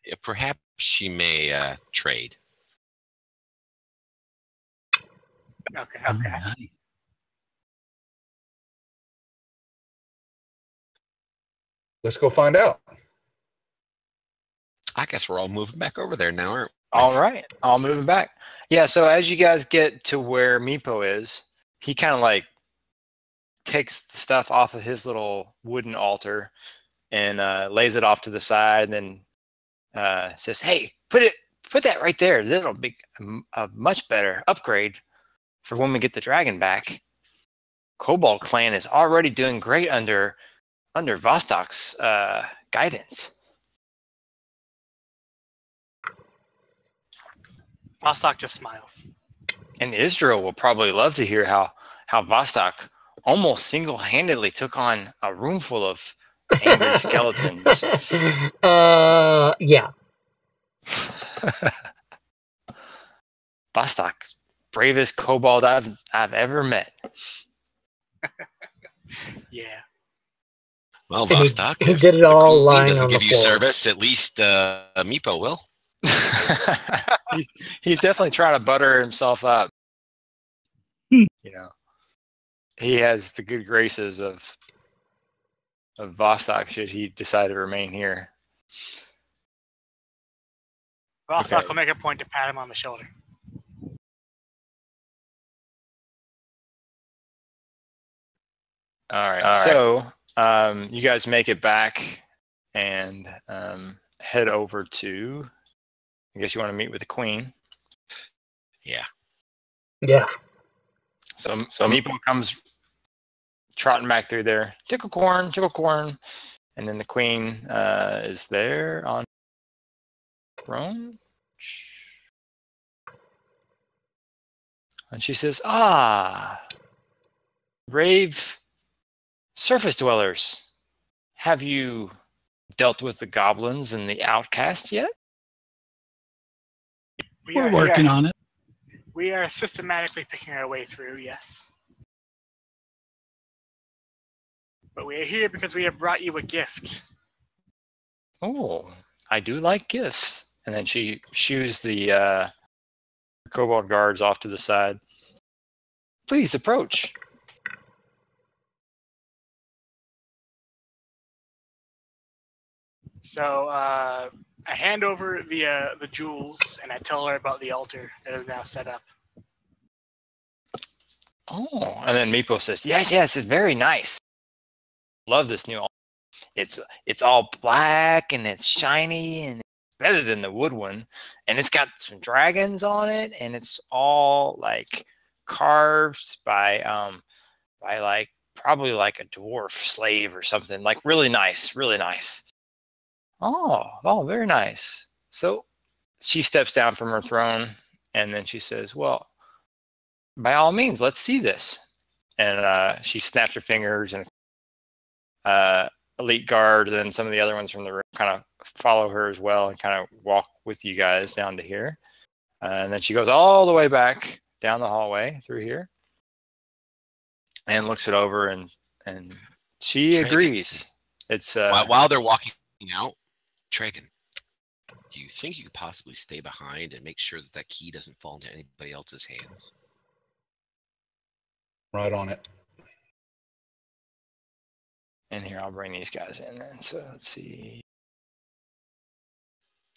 Yeah, perhaps she may trade. Okay. Nice. Let's go find out. I guess we're all moving back over there now, aren't we? All right, I'll move it back. Yeah, so as you guys get to where Meepo is, he kind of like takes the stuff off of his little wooden altar and lays it off to the side, and then says, "Hey, put that right there. That'll be a much better upgrade for when we get the dragon back. Kobold clan is already doing great under Vostok's guidance." Vostok just smiles. And Israel will probably love to hear how Vostok almost single-handedly took on a room full of angry skeletons. Yeah. Vostok, bravest kobold I've ever met. Yeah. Well, He- Vostok, he if did it the all queen lying doesn't on the give you floor. service, at least Meepo will. he's definitely trying to butter himself up. Hmm. You know, he has the good graces of Vostok should he decide to remain here. Vostok Okay. will make a point to pat him on the shoulder. All right. So you guys make it back and head over to. I guess you want to meet with the queen. Yeah. Yeah. So Meepo comes trotting back through there. Tickle corn, and then the queen is there on the throne. And she says, brave surface dwellers, have you dealt with the goblins and the outcast yet? We're working on it. We are systematically picking our way through, yes. But we are here because we have brought you a gift. Oh, I do like gifts. And then she shoos the kobold guards off to the side. Please approach. So I hand over the jewels, and I tell her about the altar that is now set up. Oh, and then Meepo says, yes, it's very nice. Love this new altar. It's all black and it's shiny and it's better than the wood one. And it's got some dragons on it, and it's all like carved by like probably like a dwarf slave or something. Like really nice, really nice. Oh, very nice. So she steps down from her throne, and then she says, well, by all means, let's see this. And she snaps her fingers, and elite guards and some of the other ones from the room kind of follow her as well and kind of walk with you guys down to here. And then she goes all the way back down the hallway through here and looks it over, and she agrees. It's while they're walking out, Tragan, do you think you could possibly stay behind and make sure that key doesn't fall into anybody else's hands? Right on it. And here, I'll bring these guys in then. So let's see.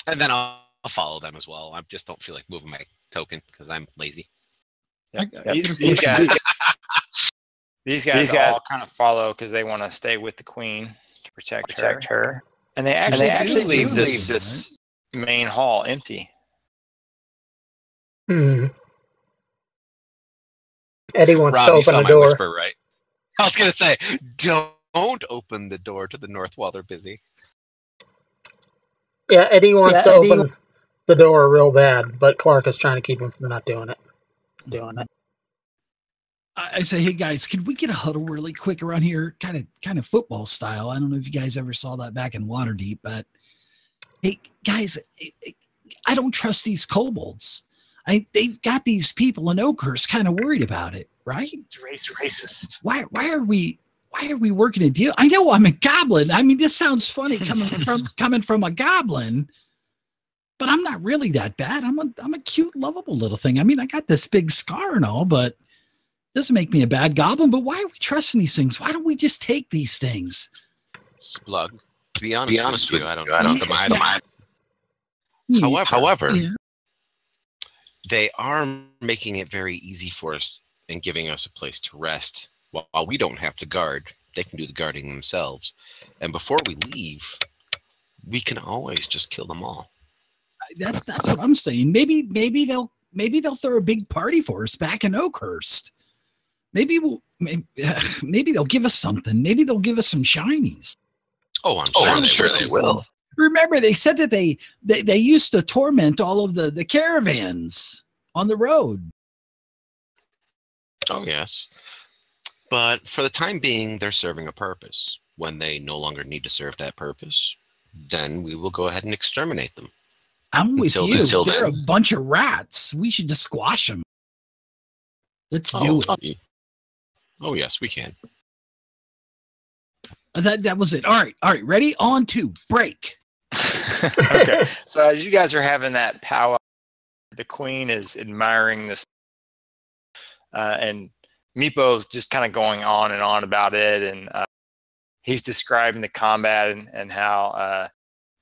And then I'll follow them as well. I just don't feel like moving my token because I'm lazy. These guys all kind of follow because they want to stay with the queen to protect her. And they actually leave this main hall empty. Eddie wants Rob, to you open saw the my door. whisper, right? I was going to say, don't open the door to the north while they're busy. Yeah, Eddie wants to open the door real bad, but Clark is trying to keep him from not doing it. I say, hey guys, could we get a huddle really quick around here, kind of football style? I don't know if you guys ever saw that back in Waterdeep, but hey guys, I don't trust these kobolds. They've got these people in Oakhurst kind of worried about it, right? It's racist. Why are we working a deal? I know I'm a goblin. I mean, this sounds funny coming from a goblin, but I'm not really that bad. I'm a cute, lovable little thing. I mean, I got this big scar and all, but it doesn't make me a bad goblin. But why are we trusting these things? Why don't we just take these things? Slug. To be honest with you, I don't trust them either. However, they are making it very easy for us and giving us a place to rest. While we don't have to guard, they can do the guarding themselves. And before we leave, we can always just kill them all. That's what I'm saying. Maybe they'll throw a big party for us back in Oakhurst. Maybe they'll give us something. Maybe they'll give us some shinies. Oh, I'm sure they will. Remember, they said that they used to torment all of the caravans on the road. Oh, yes. But for the time being, they're serving a purpose. When they no longer need to serve that purpose, then we will go ahead and exterminate them. I'm with you. Until They're then. a bunch of rats. We should just squash them. Let's do it. Oh, yes, we can. That was it. All right. Ready? On to break. Okay. So as you guys are having that powwow, the queen is admiring this, and Meepo's just kind of going on and on about it, and he's describing the combat and how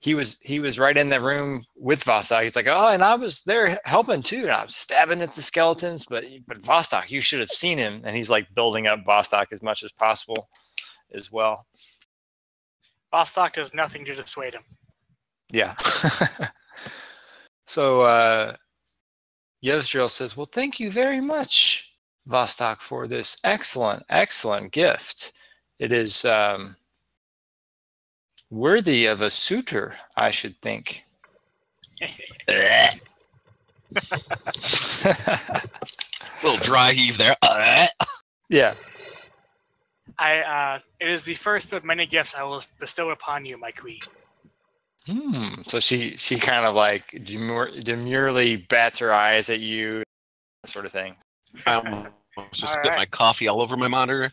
he was right in the room with Vostok. He's like, oh, and I was there helping too, and I was stabbing at the skeletons, but Vostok, you should have seen him. And he's like building up Vostok as much as possible as well. Vostok does nothing to dissuade him. Yeah. So Yevzdril says, well, thank you very much, Vostok, for this excellent, excellent gift. It is worthy of a suitor, I should think. Little dry heave there. Yeah. It is the first of many gifts I will bestow upon you, my queen. So she kind of like demurely bats her eyes at you, that sort of thing. I almost just spit my coffee all over my monitor.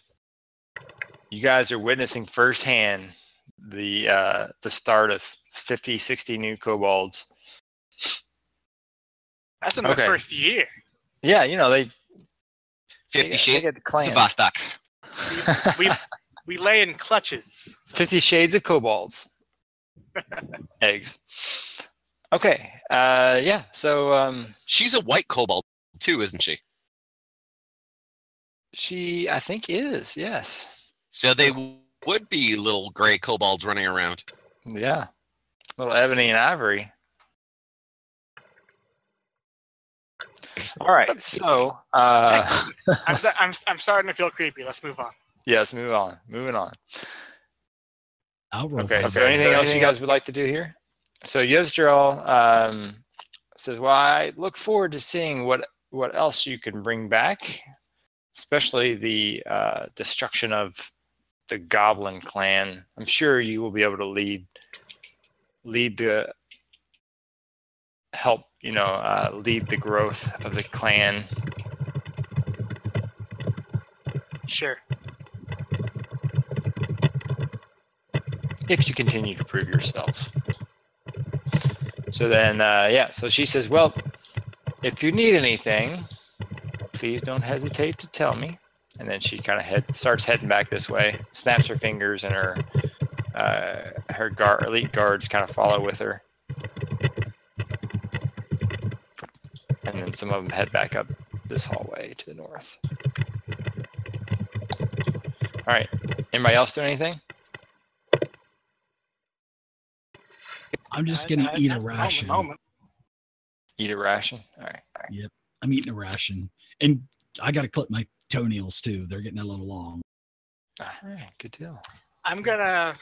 You guys are witnessing firsthand the start of 50, 60 new kobolds. That's in the first year. Yeah, you know, 50 Shades of Vostok. We lay in clutches. 50 Shades of Kobolds. Eggs. Okay. Yeah. So she's a white kobold too, isn't she? She, I think, is. Yes. So they would be little gray kobolds running around. Yeah. Little ebony and ivory. All right. So I'm starting to feel creepy. Let's move on. Yeah, let's move on. Moving on. I'll roll. Okay. So anything else you guys would like to do here? So Yevzdril says, well, I look forward to seeing what else you can bring back, especially the destruction of the goblin clan. I'm sure you will be able to lead the lead the growth of the clan. Sure. If you continue to prove yourself. So then, yeah, so she says, well, if you need anything, please don't hesitate to tell me. And then she kind of starts heading back this way, snaps her fingers, and her elite guards kind of follow with her. And then some of them head back up this hallway to the north. All right, anybody else do anything? I'm just going to eat a ration. Eat a ration? All right. Yep. I'm eating a ration. And I got to clip my toenails too. They're getting a little long. All right. Good deal. I'm going to,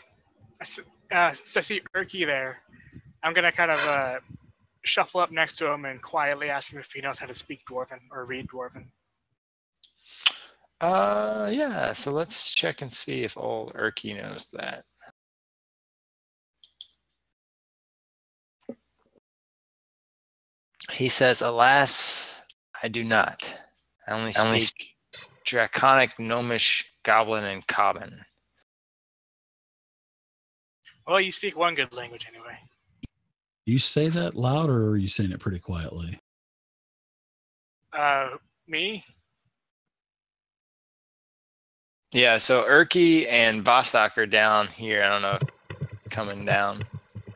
since I see Urki there, I'm going to kind of shuffle up next to him and quietly ask him if he knows how to speak Dwarven or read Dwarven. Yeah. So let's check and see if old Urki knows that. He says, alas, I do not. I only speak Draconic, Gnomish, Goblin, and Common. Well, you speak one good language anyway. Do you say that loud, or are you saying it pretty quietly? Me? Yeah, so Urki and Vostok are down here. I don't know if coming down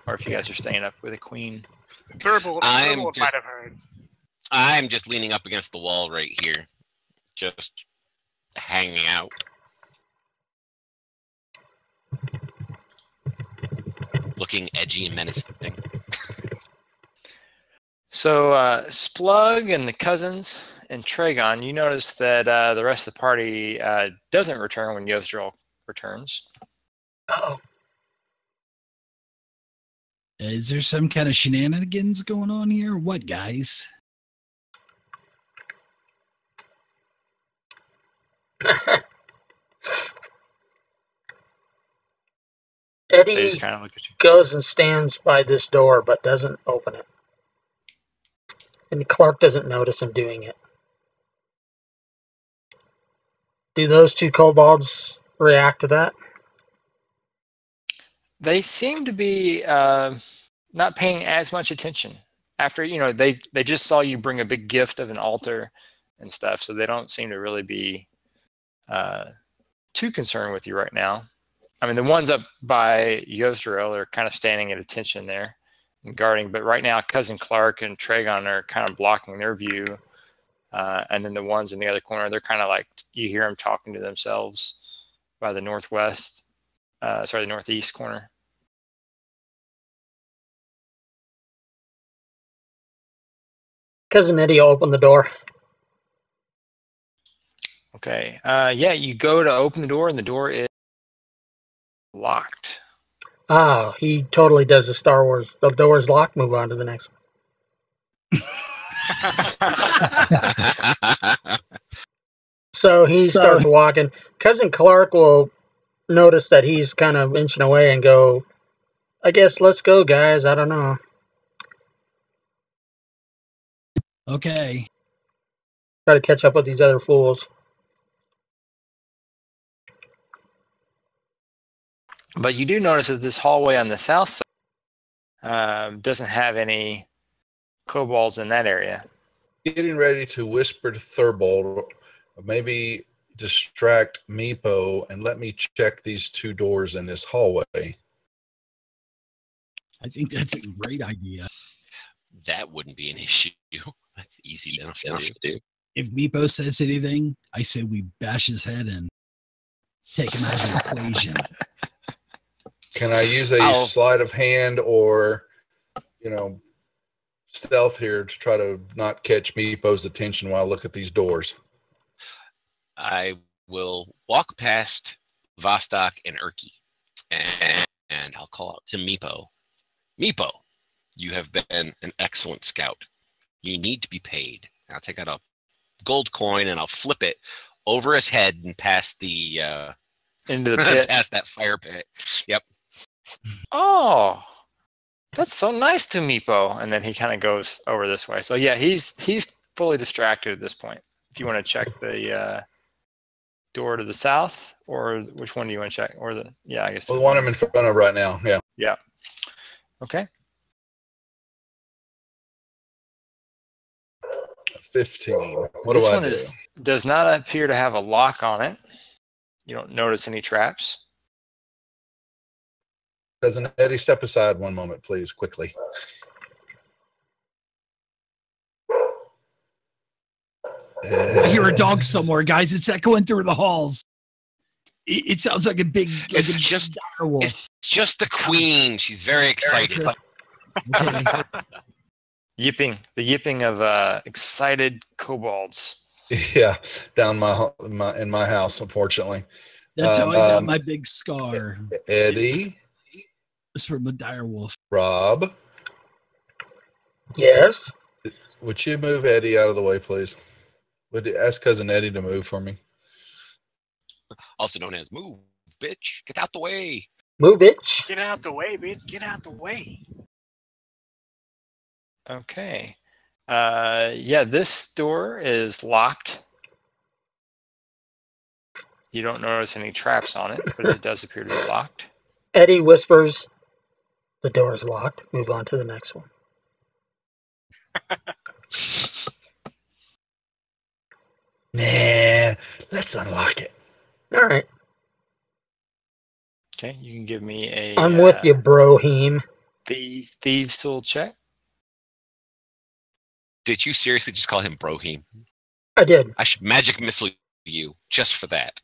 or if you guys are staying up with the queen. Verbal might have heard. I'm just leaning up against the wall right here. Just hanging out. Looking edgy and menacing. So Splug and the cousins and Tragon, you notice that the rest of the party doesn't return when Yevzdril returns. Uh-oh. Is there some kind of shenanigans going on here? What, guys? They Eddie just kind of look at you. goes and stands by this door, but doesn't open it. And Clark doesn't notice him doing it. Do those two kobolds react to that? They seem to be not paying as much attention. After, they just saw you bring a big gift of an altar and stuff, so they don't seem to really be too concerned with you right now. I mean, the ones up by Yosdrill are kind of standing at attention there and guarding. But right now, Cousin Clark and Tragon are kind of blocking their view. And then the ones in the other corner, they're kind of like, you hear them talking to themselves by the northwest, the northeast corner. Cousin Eddie will open the door. Okay. Yeah, you go to open the door, and the door is locked. Oh, he totally does the Star Wars. The door's locked. Move on to the next one. So he starts walking. Cousin Clark will notice that he's kind of inching away and go, I guess let's go, guys. I don't know. Okay. Got to catch up with these other fools. But you do notice that this hallway on the south side doesn't have any kobolds in that area. Getting ready to whisper to Thurbold, maybe distract Meepo and let me check these two doors in this hallway. I think that's a great idea. That wouldn't be an issue. That's easy enough to do. If Meepo says anything, I say we bash his head and take him out of the equation. Can I use a sleight of hand or, stealth here to try to not catch Meepo's attention while I look at these doors? I will walk past Vostok and Erky, and I'll call out to Meepo. Meepo, you have been an excellent scout. You need to be paid. I'll take out a gold coin and I'll flip it over his head and past the into the pit, past that fire pit. Yep. Oh, that's so nice to Meepo. And then he kind of goes over this way. So yeah, he's fully distracted at this point. If you want to check the door to the south, or which one do you want to check? Or I guess. Well, the one I'm in front of right now. Yeah. Yeah. Okay. 15. This one does not appear to have a lock on it. You don't notice any traps. Cousin Eddie, step aside one moment, please, quickly. I hear a dog somewhere, guys. It's echoing through the halls. It sounds like a big. It's just the queen. She's very excited. Okay. The yipping of excited kobolds. Yeah, down in my house, unfortunately. That's how I got my big scar. Eddie. It's from a dire wolf. Rob. Yes. Would you move Eddie out of the way, please? Would you ask Cousin Eddie to move for me? Also known as move, bitch. Get out the way. Move, bitch. Get out the way, bitch. Get out the way. Okay. Yeah, this door is locked. You don't notice any traps on it, but it does appear to be locked. Eddie whispers, the door is locked. Move on to the next one. Nah, let's unlock it. All right. Okay, you can give me a... I'm with you, Broheem. Thieves tool check. Did you seriously just call him Broheem? I did. I should magic missile you just for that.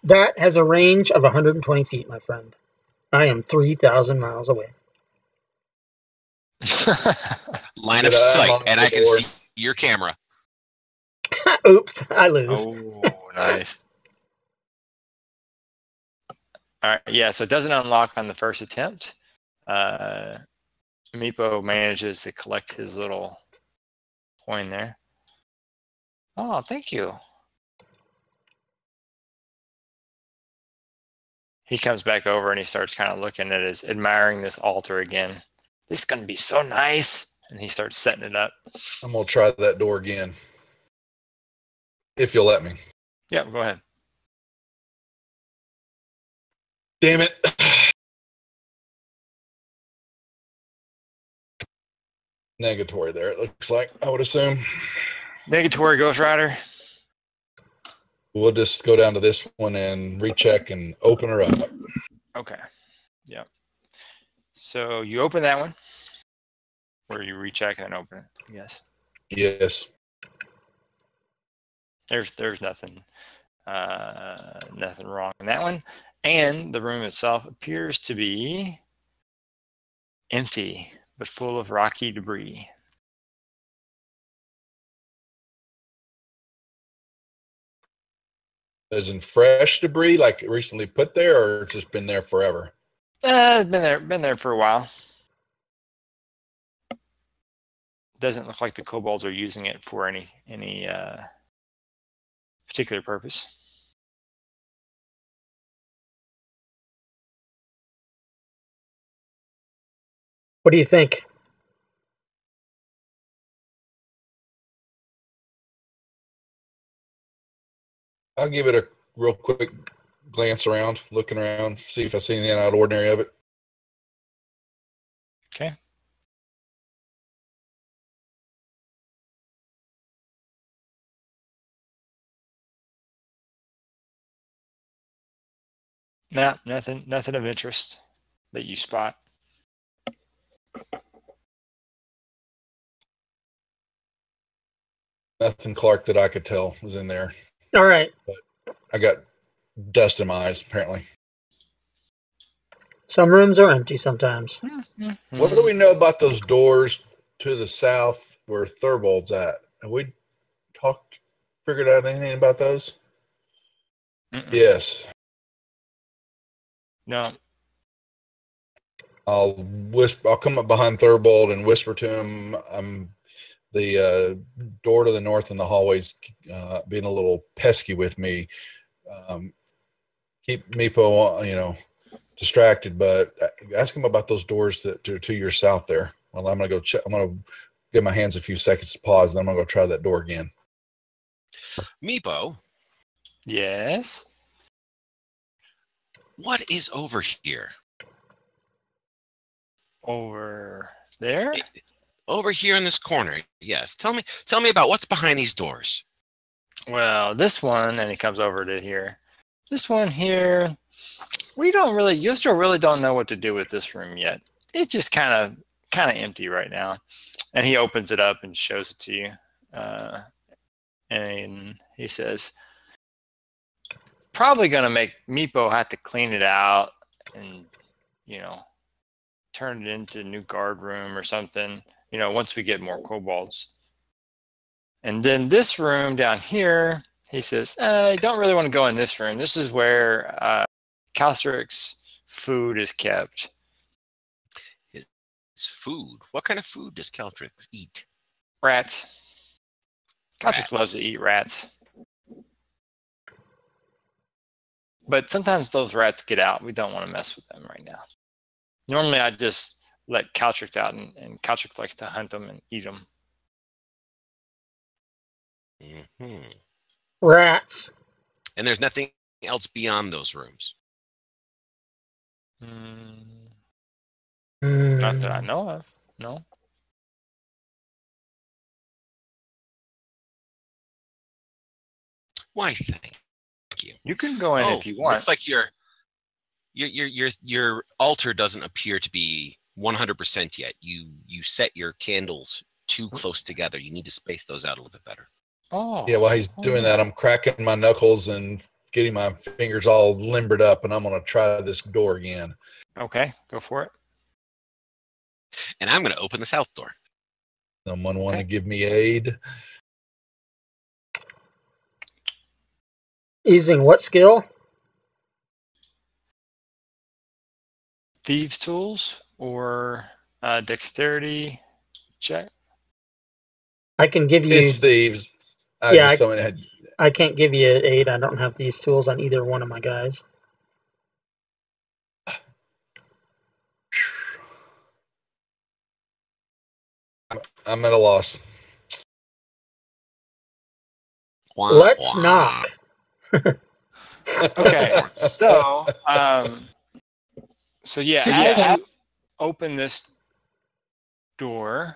That has a range of 120 feet, my friend. I am 3,000 miles away. Line of sight, and I can see your camera. Oops, I lose. Oh, nice. All right, yeah, so it doesn't unlock on the first attempt. Meepo manages to collect his little coin there. Oh, thank you. He comes back over and he starts kind of looking at his, admiring this altar again. This is going to be so nice. And he starts setting it up. I'm going to try that door again. If you'll let me. Yeah, go ahead. Damn it. Negatory there, it looks like, I would assume. Negatory, Ghost Rider. we'll just go down to this one and recheck and open her up. Okay. Yep. So you open that one, or you recheck and open it. Yes. Yes. There's nothing nothing wrong in that one, and the room itself appears to be empty but full of rocky debris. As in fresh debris, like recently put there, or just been there forever? Been there for a while. Doesn't look like the kobolds are using it for any particular purpose. What do you think? I'll give it a real quick glance around, looking around, see if I see anything out of the ordinary of it. Okay. No, nothing of interest that you spot. Nothing, Clark, that I could tell was in there. All right. But I got dust in my eyes, apparently. Some rooms are empty sometimes. What do we know about those doors to the south where Thurbold's at? Have we figured out anything about those? Yes. No. I'll come up behind Thurbold and whisper to him, the door to the north in the hallway's being a little pesky with me. Keep Meepo, distracted, but ask him about those doors to your south there. Well, I'm going to go check. I'm going to give my hands a few seconds to pause, and then I'm going to go try that door again. Meepo? Yes? What is over here? Over there? Over here in this corner, yes. Tell me about what's behind these doors. Well, this one, and he comes over to here. This one here, you still really don't know what to do with this room yet. It's just kind of empty right now. And he opens it up and shows it to you. And he says, probably going to make Meepo have to clean it out and, turn it into a new guard room or something, once we get more kobolds. And then this room down here, he says, I don't really want to go in this room. This is where Calstric's food is kept. His food? What kind of food does Calstric eat? Rats. Calstric loves to eat rats. But sometimes those rats get out. We don't want to mess with them right now. Normally, I just let Calstric out, and Calstric likes to hunt them and eat them. Mm-hmm. Rats. And there's nothing else beyond those rooms? Not that I know of, no. Why, thank you. You can go in if you want. Looks like your altar doesn't appear to be 100% yet. You set your candles too close together. You need to space those out a little bit better. Oh. Yeah, while he's doing that, I'm cracking my knuckles and getting my fingers all limbered up, and I'm going to try this door again. Okay, go for it. And I'm going to open the south door. Someone want to give me aid? Using what skill? Thieves' tools or dexterity check? I can give you. It's thieves. I can't give you 8. I don't have these tools on either one of my guys. I'm at a loss. Let's knock. Okay, so yeah, as you open this door,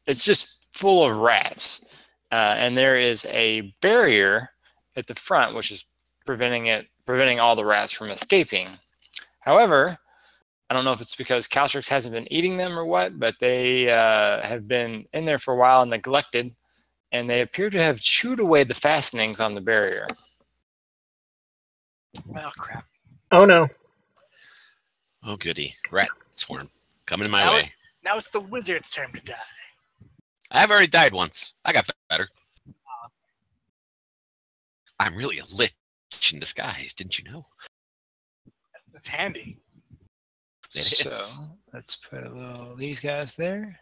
it's just full of rats, and there is a barrier at the front, which is preventing all the rats from escaping. However, I don't know if it's because Calstrix hasn't been eating them or what, but they have been in there for a while, neglected, and they appear to have chewed away the fastenings on the barrier. Oh, crap. Oh, no. Oh, goody. Rat swarm. Coming my way. Now it's the wizard's turn to die. I've already died once. I got better. I'm really a lich in disguise, didn't you know? That's handy. It is. So let's put a little these guys there.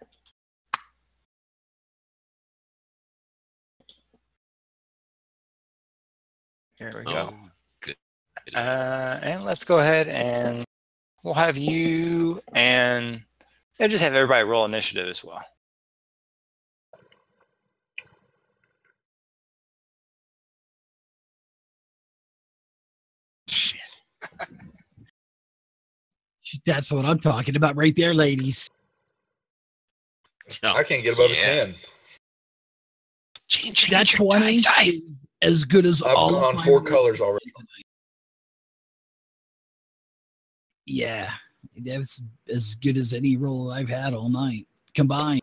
Here we go. Oh, good. And let's go ahead and we'll have you and just have everybody roll initiative as well. Shit. That's what I'm talking about right there, ladies. Oh, I can't get above a 10. Change That your 20 dice. is as good as I've all of gone my 4 rolls colors already. tonight. Yeah, that's as good as any roll I've had all night combined.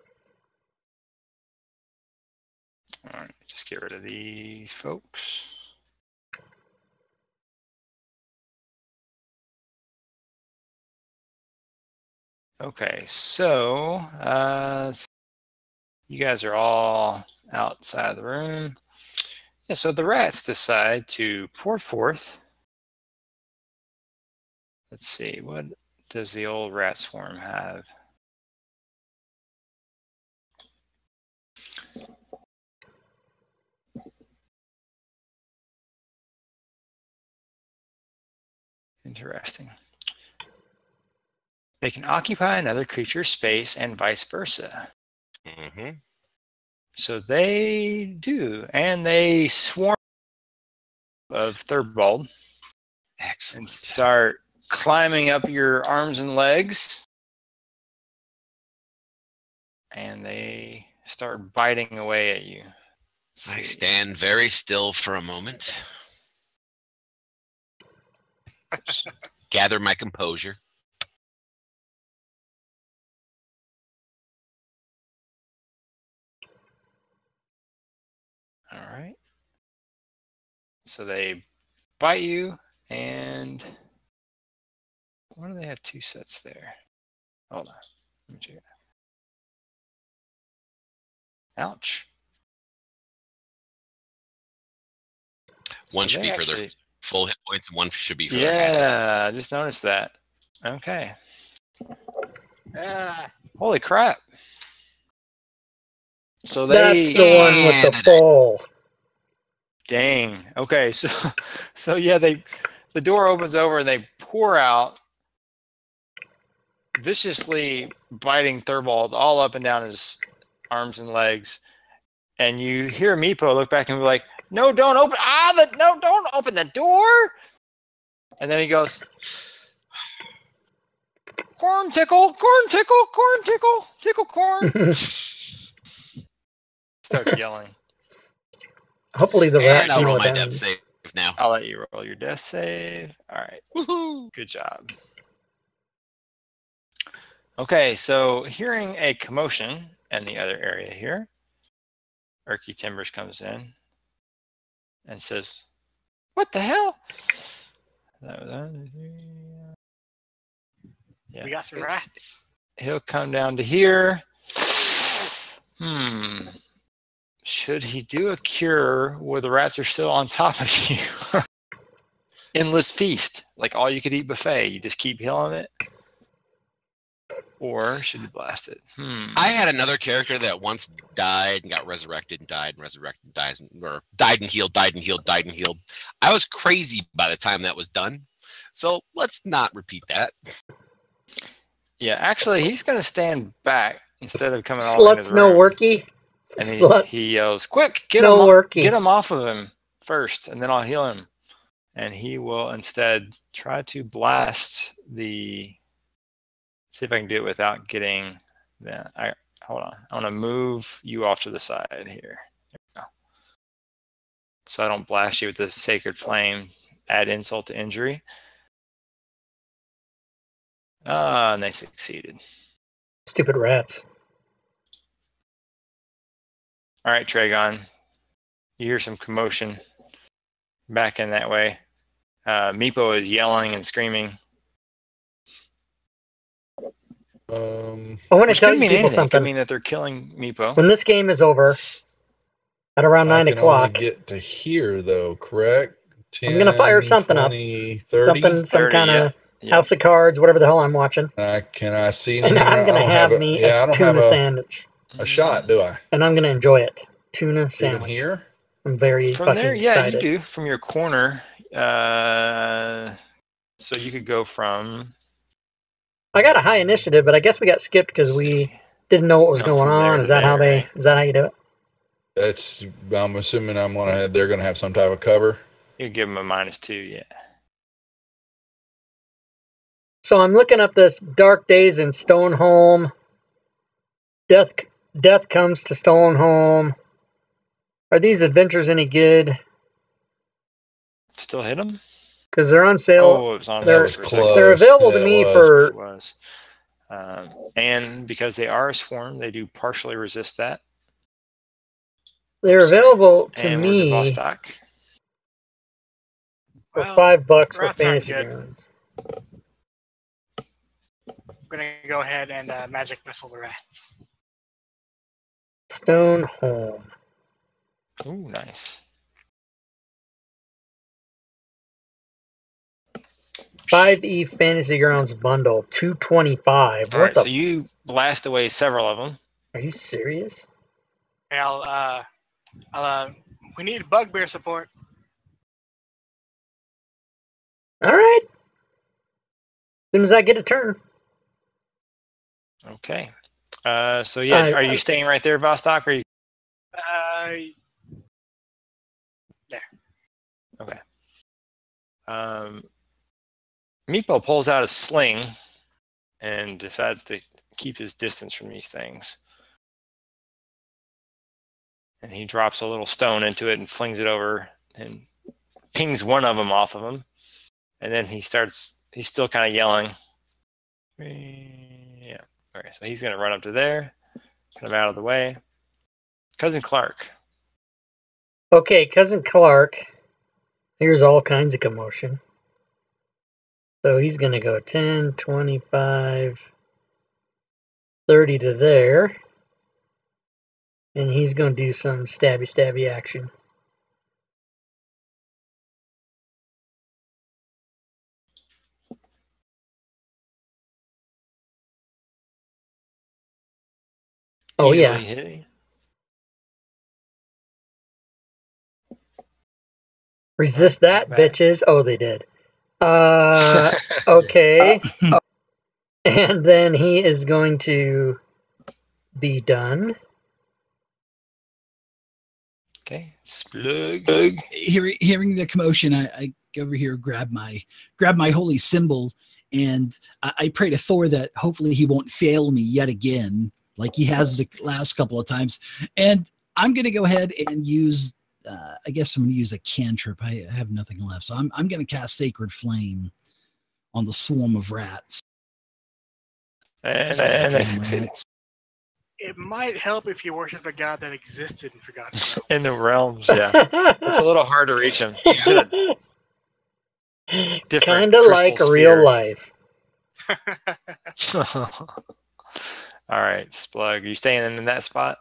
All right, just get rid of these folks. Okay, so you guys are all outside the room. Yeah, so the rats decide to pour forth. Let's see, what does the old rat swarm have? Interesting. They can occupy another creature's space and vice versa. Mm-hmm. So they do, and they swarm of Thurbold Excellent. and start climbing up your arms and legs. And they start biting away at you. I stand very still for a moment. Gather my composure. All right. So they bite you, and why do they have 2 sets there? Hold on. Let me check it out. Ouch. One So should they be for their actually- full hit points, and one should be for their half. Yeah, I just noticed that. Okay. Ah, Holy crap. So That's they the one with the fall. dang. Okay, so yeah, the door opens over and they pour out, viciously biting Thurbold all up and down his arms and legs. And you hear Meepo look back and be like, "No, don't open! No, don't open the door!" And then he goes, "Corn tickle, corn tickle, corn tickle, tickle corn." Starts yelling. Hopefully the And rats I'll know roll what my that death means. save now. I'll let you roll your death save. All right. Woohoo! Good job. Okay, so hearing a commotion in the other area here, Erky Timbers comes in and says, "What the hell?" Yeah, we got some rats. he'll come down to here. Should he do a cure where the rats are still on top of you? Endless feast, like all you could eat buffet. You just keep healing it. Or should he blast it? I had another character that once died and got resurrected and died and resurrected and dies, or died and healed, died and healed, died and healed. I was crazy by the time that was done. So let's not repeat that. Yeah, actually, he's going to stand back instead of coming all the way to Sluts the no room. worky. And Sluts. he yells, "Quick, get No him, worky. get him off of him first, and then I'll heal him." And he will instead try to blast the. See if I can do it without getting that. Hold on. I want to move you off to the side here. There we go. so I don't blast you with the sacred flame. Add insult to injury. And they succeeded. Stupid rats. All right, Tragon. You hear some commotion back in that way. Meepo is yelling and screaming. I want to Which tell could you mean people anything. something. Could mean that they're killing Meepo. When this game is over, at around 9 I can o'clock, only get to here, though, correct? 10, I'm gonna fire something 20, 30? something, some 30, kind of yeah. House of Cards, whatever the hell I'm watching. Can I see And anything? I'm I gonna don't have a- me yeah, I a don't have tuna sandwich, a shot, do I? and I'm gonna enjoy it. Tuna Even sandwich. here? I'm very From fucking there, yeah, excited. you do. From your corner. So you could go from... I got a high initiative, but I guess we got skipped because we didn't know what was No, going from there on. to Is that how there, they? right? Is that how you do it? I'm assuming they're gonna have some type of cover. You give them a -2, yeah. So I'm looking up this Dark Days in Stoneholm. Death comes to Stoneholm. Are these adventures any good? Still hit them? Because they're on sale. Oh, it was on sale They're, for a second. they're available to Yeah, me it for. It was. And because they are a swarm, they do partially resist that. They're Sorry. available to And we're to me Vostok. for Well, $5 with rats aren't fantasy good. grounds. I'm gonna go ahead and magic missile the rats. Stoneholm. Ooh, nice. 5E Fantasy Grounds bundle, $225. All What right, the? so you blast away several of them. Are you serious? We need bugbear support. All right. As soon as I get a turn. Okay. So yeah, are you staying right there, Vostok? Or are you... There. Okay. Meepo pulls out a sling and decides to keep his distance from these things. And he drops a little stone into it and flings it over and pings one of them off of him. And then he's still kind of yelling. Yeah. Okay, so he's going to run up to there, kind of out of the way. Cousin Clark. Okay, Cousin Clark. Here's all kinds of commotion. So he's going to go 10, 25, 30 to there. And he's going to do some stabby action. Oh, Easily yeah. hitting. Resist that, bitches. Oh, they did. Okay. And then he is going to be done. Okay. Splug. Hearing the commotion, I go over here, grab my holy symbol, and I pray to Thor that hopefully he won't fail me yet again, like he has the last couple of times. And I'm going to go ahead and use, I guess I'm going to use a cantrip. I have nothing left. So I'm going to cast Sacred Flame on the swarm of rats. And they succeeded. It might help if you worship a god that existed in Forgotten Realms. In the realms, yeah. It's a little hard to reach him. Kind of like real life. All right, Splug. Are you staying in that spot?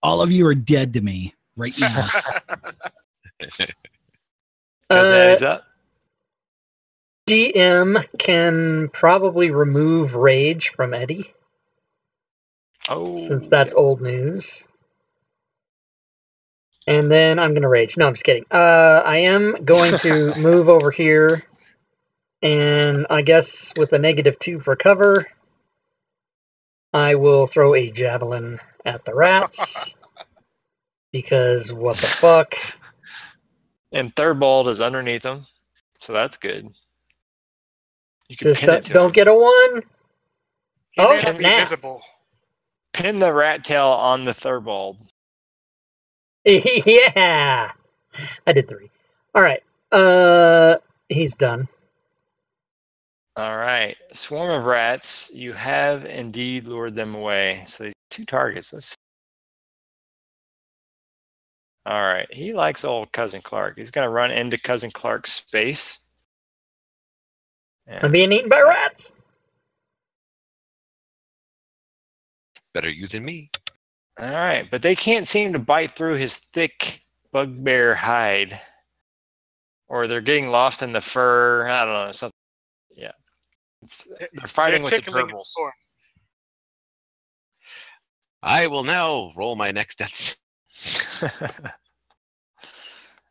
All of you are dead to me right now. Cousin Eddie's up. DM can probably remove rage from Eddie. Oh, since that's old news. And then I'm going to rage. No, I'm just kidding. I am going to move over here. And I guess with a -2 for cover, I will throw a javelin at the rats. Because what the fuck? And Thurbold is underneath him. So that's good. You can Just pin it to don't him. get a 1. Oh, It may not be snap. visible. Pin the rat tail on the Thurbold. Yeah. I did 3. All right. He's done. All right. Swarm of rats. You have indeed lured them away. So these 2 targets. Let's see. All right. He likes old Cousin Clark. He's going to run into Cousin Clark's space. I'm being eaten by rats. Better you than me. All right. But they can't seem to bite through his thick bugbear hide. Or they're getting lost in the fur. I don't know. Something. Yeah. They're fighting with the gerbils. I will now roll my next death.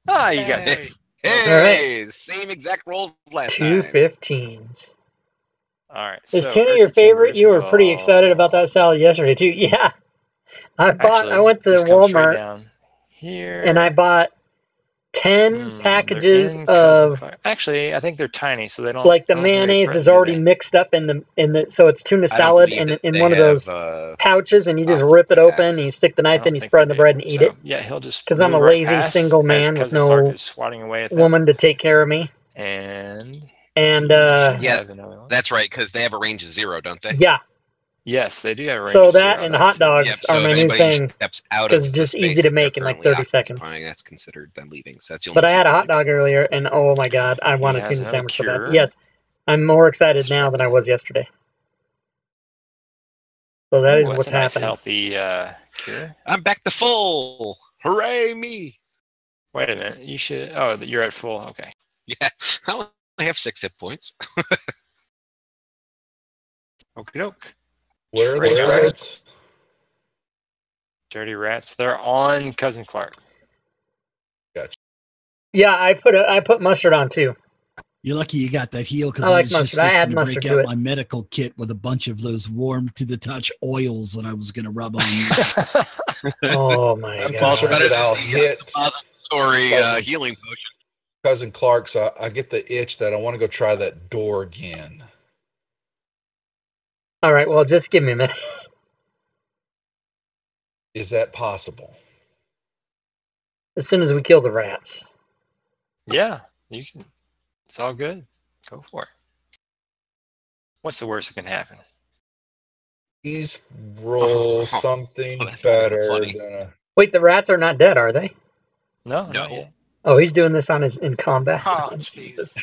Ah, you got this. Hey, same exact rolls last 2 time. 15s. All right. Is Tuna your favorite? You were pretty excited about that salad yesterday too. Yeah, I went to Walmart here, and I bought 10 packages of. Actually, I think they're tiny, so they don't. Like the mayonnaise is already mixed up in the so it's tuna salad and in one of those pouches, and you just rip it open, and you stick the knife in, you spread the bread and eat it. Yeah, he'll just. Because I'm a lazy single man with no woman to take care of me. And yeah, that's right, because they have a range of 0, don't they? Yeah. Yes, they do have a range so of 0. That and hot dogs are my new thing. Because it's just easy to make in like 30 seconds. That's considered them leaving. So that's the only but I had a hot dog earlier, and oh my god, I want a tuna sandwich so bad. Yes, I'm more excited now than I was yesterday. So that is what's happening. Healthy cure. I'm back to full. Hooray me! Wait a minute. You should. Oh, you're at full. Okay. Yeah, I only have 6 hit points. Okie doke. Where are those rats? Dirty rats. They're on Cousin Clark. Gotcha. Yeah, I put mustard on too. You're lucky you got that heal because I like mustard. I had mustard to break out my medical kit with a bunch of those warm to the touch oils that I was going to rub on you. Oh my god! I'm concerned that I'll hit healing potion. Cousin Clark, so I get the itch that I want to go try that door again. All right, well, just give me a minute. Is that possible? As soon as we kill the rats. Yeah, you can. It's all good. Go for it. What's the worst that can happen? Please roll something better than a... Wait, the rats are not dead, are they? No, not yet. Oh, he's doing this in combat. Oh, Jesus.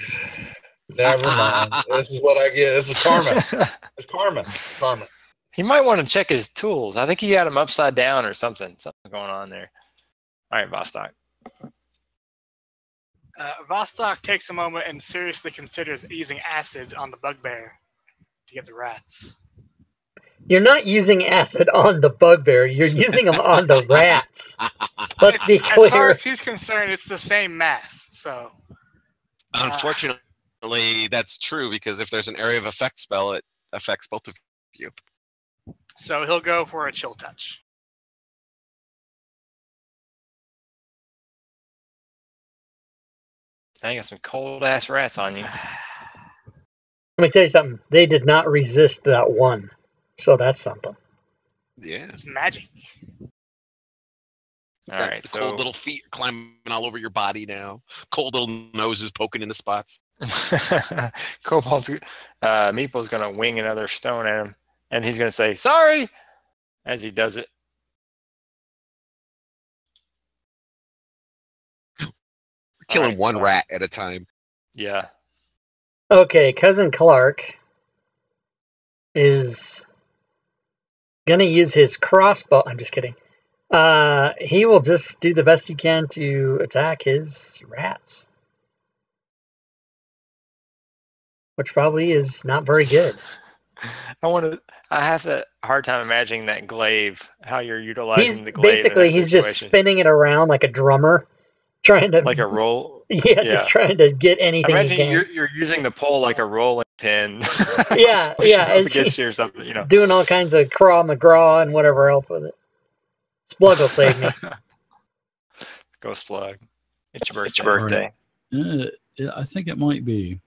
Never mind. This is what I get. This is karma. It's karma. Karma. He might want to check his tools. I think he had them upside down or something. Something going on there. All right, Vostok. Vostok takes a moment and seriously considers using acid on the bugbear to get the rats. You're not using acid on the bugbear. You're using them on the rats. Let's be clear. As far as he's concerned, it's the same mass. So, unfortunately, that's true because if there's an area of effect spell, it affects both of you. So he'll go for a chill touch. I got some cold ass rats on you. Let me tell you something. They did not resist that one. So that's something. Yeah. It's magic. All right. The cold little feet climbing all over your body now. Cold little noses poking into spots. Kobold's Meeple's gonna wing another stone at him, and he's gonna say sorry as he does it. We're killing one rat at a time. Yeah. Okay, Cousin Clark is gonna use his crossbow. I'm just kidding. He will just do the best he can to attack his rats, which probably is not very good. I have a hard time imagining that glaive. How you're utilizing the glaive. Basically, he's just spinning it around like a drummer, trying to like a roll. Yeah, just trying to get anything. Imagine you're using the pole like a rolling pin. Yeah, against you or something. You know, doing all kinds of craw McGraw and whatever else with it. Splug will save me. Go Splug. It's your birthday. I think it might be.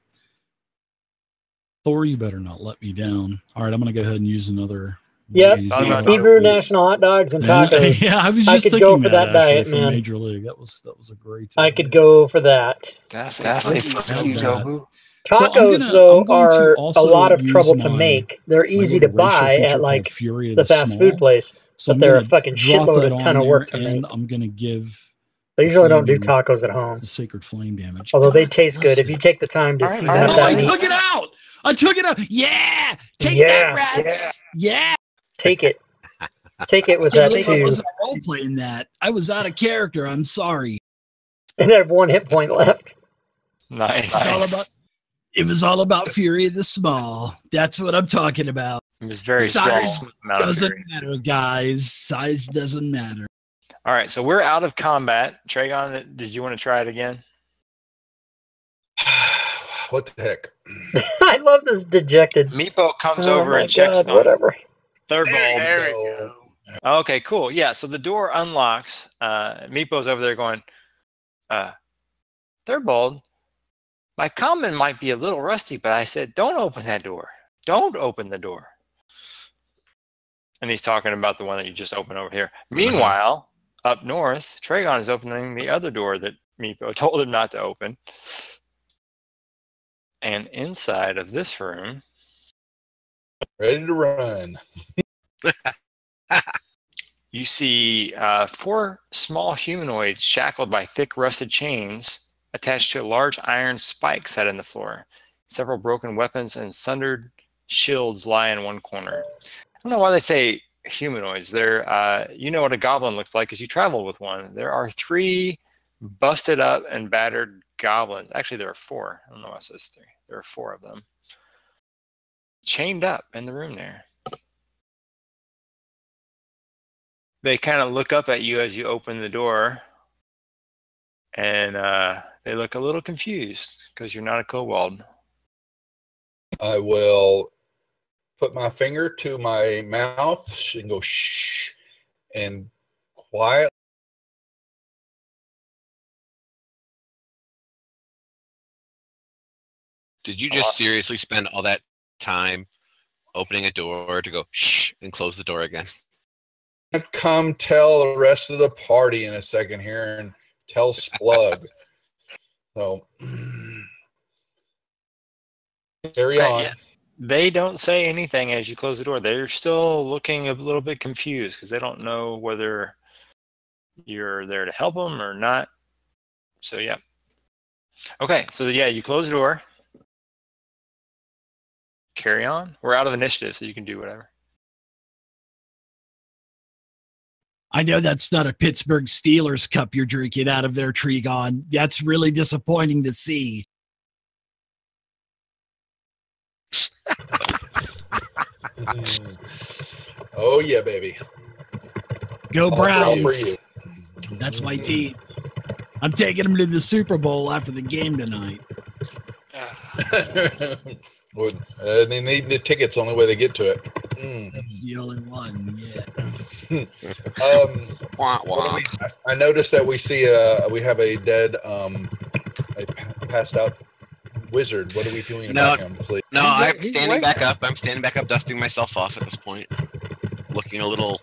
Thor, you better not let me down. All right, I'm going to go ahead and use another Yep, Thought about Hebrew national hot dogs and tacos. Yeah, I was I just could thinking go for that actually, diet, from man. Major League. That was a great. I could go for that. That's fuck you, Tobu. Tacos, So though, I'm going to are a also lot of use trouble to my- make. They're my easy to little racial buy feature at called like Fury of the fast Small. food place, So but I'm they're a gonna fucking drop shitload that of ton on of work to there, and make. I'm gonna give. They usually don't do flaming- tacos at home, the sacred flame damage. although they God taste bless good if you it. take the time to All right, season all up right. that I meat. took it out. I took it out. Yeah, take Yeah, that, rats. Yeah. Take it. Take it with Can't that believe I too. wasn't role playing that. I was out of character. I'm sorry. And I have 1 hit point left. Nice. It was all about Fury of the Small. That's what I'm talking about. It was very Size small amount of Doesn't fury. matter, guys. Size doesn't matter. All right, so we're out of combat. Tragon, did you want to try it again? What the heck? I love this dejected. Meepo comes Oh over my and checks God, on whatever. Third There we go. go. Okay, cool. Yeah, so the door unlocks. Meepo's over there going, Third my comment might be a little rusty, but I said, don't open that door. Don't open the door. And he's talking about the one that you just opened over here. Meanwhile, up north, Tragon is opening the other door that Meepo told him not to open. And inside of this room, Ready to run. you see 4 small humanoids shackled by thick rusted chains attached to a large iron spike set in the floor. Several broken weapons and sundered shields lie in one corner. I don't know why they say humanoids. They're, you know what a goblin looks like because you traveled with one. There are 3 busted up and battered goblins. Actually, there are 4. I don't know why it says 3. There are 4 of them. Chained up in the room there. They kind of look up at you as you open the door, and they look a little confused because you're not a kobold. I will put my finger to my mouth and go shh, and quiet. Did you just seriously spend all that time opening a door to go shh and close the door again? Come tell the rest of the party in a second here and tell Splug. So carry on. Yeah. They don't say anything as you close the door. They're still looking a little bit confused because they don't know whether you're there to help them or not. So yeah. Okay, so yeah, you close the door. Carry on. We're out of initiative, so you can do whatever. I know that's not a Pittsburgh Steelers cup you're drinking out of there, Tragon. That's really disappointing to see. Oh yeah, baby. Go All Browns. for you. That's my team. I'm taking them to the Super Bowl after the game tonight. Well, they need the tickets. Only way they get to it. That's the only one. Yeah. Wah, What wah. do I noticed that we see we have a dead a passed out wizard. What are we doing No. about him, please? No, He's I'm he's standing right back now. up. I'm standing back up, dusting myself off at this point. Looking a little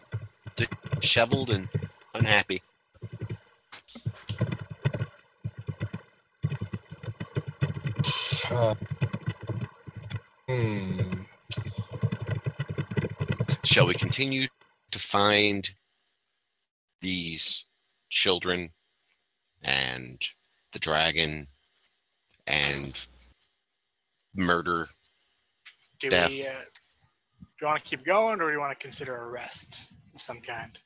disheveled and unhappy. Shall we continue to find these children and the dragon and murder? Do Death. we? Do you want to keep going, or do you want to consider a rest of some kind?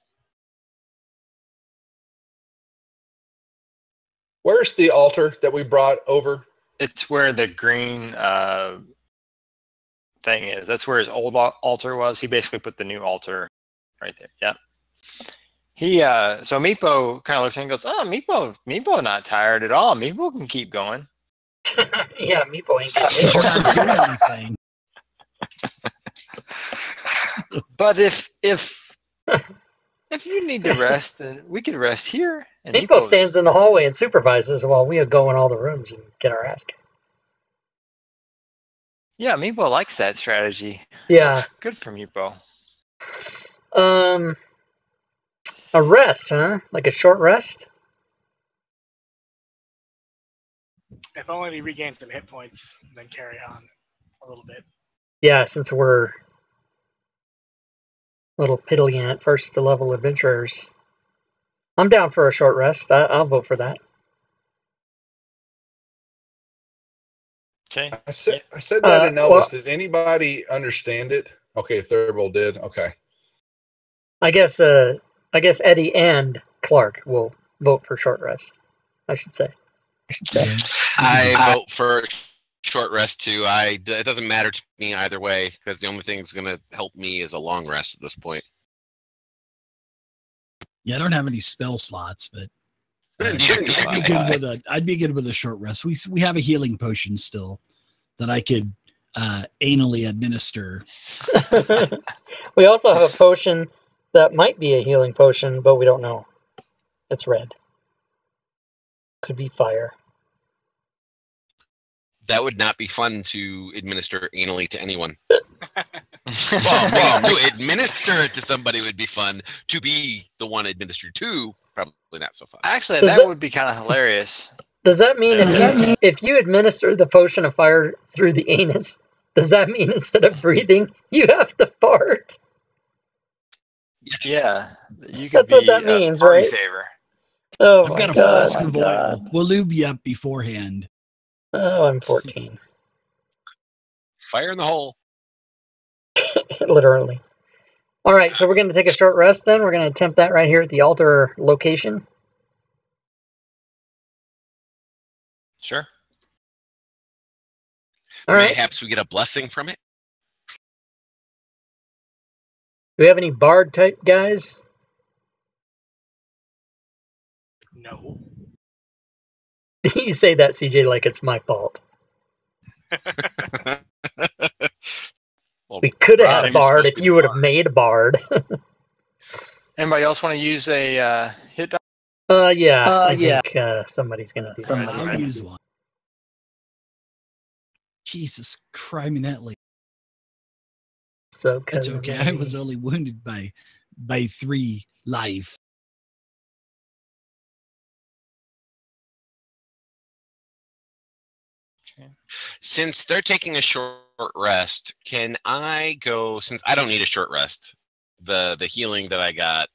Where's the altar that we brought over? It's where the green thing is. That's where his old altar was. He basically put the new altar right there. Yep. He so Meepo kind of looks at him and goes, "Oh, Meepo not tired at all. Meepo can keep going." Yeah, Meepo ain't got We're it. not doing anything. But if you need to rest, then we could rest here. And Meepo stands in the hallway and supervises while we go in all the rooms and get our ass kicked. Yeah, Meepo likes that strategy. Yeah. Good for Meepo. A rest, huh? Like a short rest? If only he regains some hit points, then carry on a little bit. Yeah, since we're little piddly at first to level adventurers. I'm down for a short rest. I'll vote for that. Okay. I said that in Elvis. well- Did anybody understand it? Okay, Thurble did. Okay. I guess Eddie and Clark will vote for short rest. I should say. I vote for short rest too. It doesn't matter to me either way because the only thing that's going to help me is a long rest at this point. Yeah, I don't have any spell slots, but Neither do I'd be good with a short rest. We have a healing potion still that I could anally administer. We also have a potion that might be a healing potion, but we don't know. It's red. Could be fire. That would not be fun to administer anally to anyone. well, to administer it to somebody would be fun. To be the one administered to, probably not so fun. Actually, Does that that- would be kind of hilarious. Does that mean Yeah. if you administer the potion of fire through the anus, does that mean instead of breathing, you have to fart? Yeah, you could That's what be that a means, party right? favor. Oh, I've my got a God. flask of oil. We'll lube you up beforehand. Oh, I'm 14. Fire in the hole. Literally. All right, so we're going to take a short rest then. We're going to attempt that right here at the altar location. Sure. All right. Perhaps we get a blessing from it. Do we have any bard type guys? No. You say that, CJ, like it's my fault. Well, We could have had a Rob, you're bard supposed if to be you the would have bard. made a bard. Anybody else want to use a hit die? I think somebody's going to do Somebody. that. I'll use one. Jesus criminally. So, It's okay. I was only wounded by 3 life. Since they're taking a short rest, can I go? Since I don't need a short rest, the healing that I got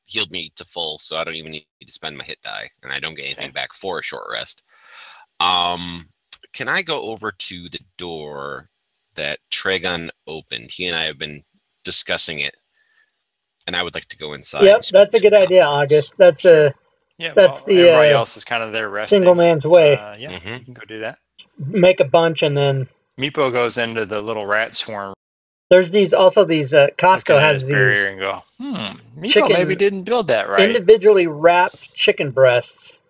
healed me to full, so I don't even need to spend my hit die, and I don't get anything back for a short rest. Can I go over to the door that Tragon opened? He and I have been discussing it, and I would like to go inside. Yep, that's a good idea, August. That's Sure. Yeah, That's the, everybody else is kind of there resting. single man's way. Yeah, Mhm. you can go do that. Make a bunch, and then Meepo goes into the little rat swarm. there's these looking Costco at has his barrier these and go, Meepo chicken- maybe didn't build that right. individually wrapped chicken breasts,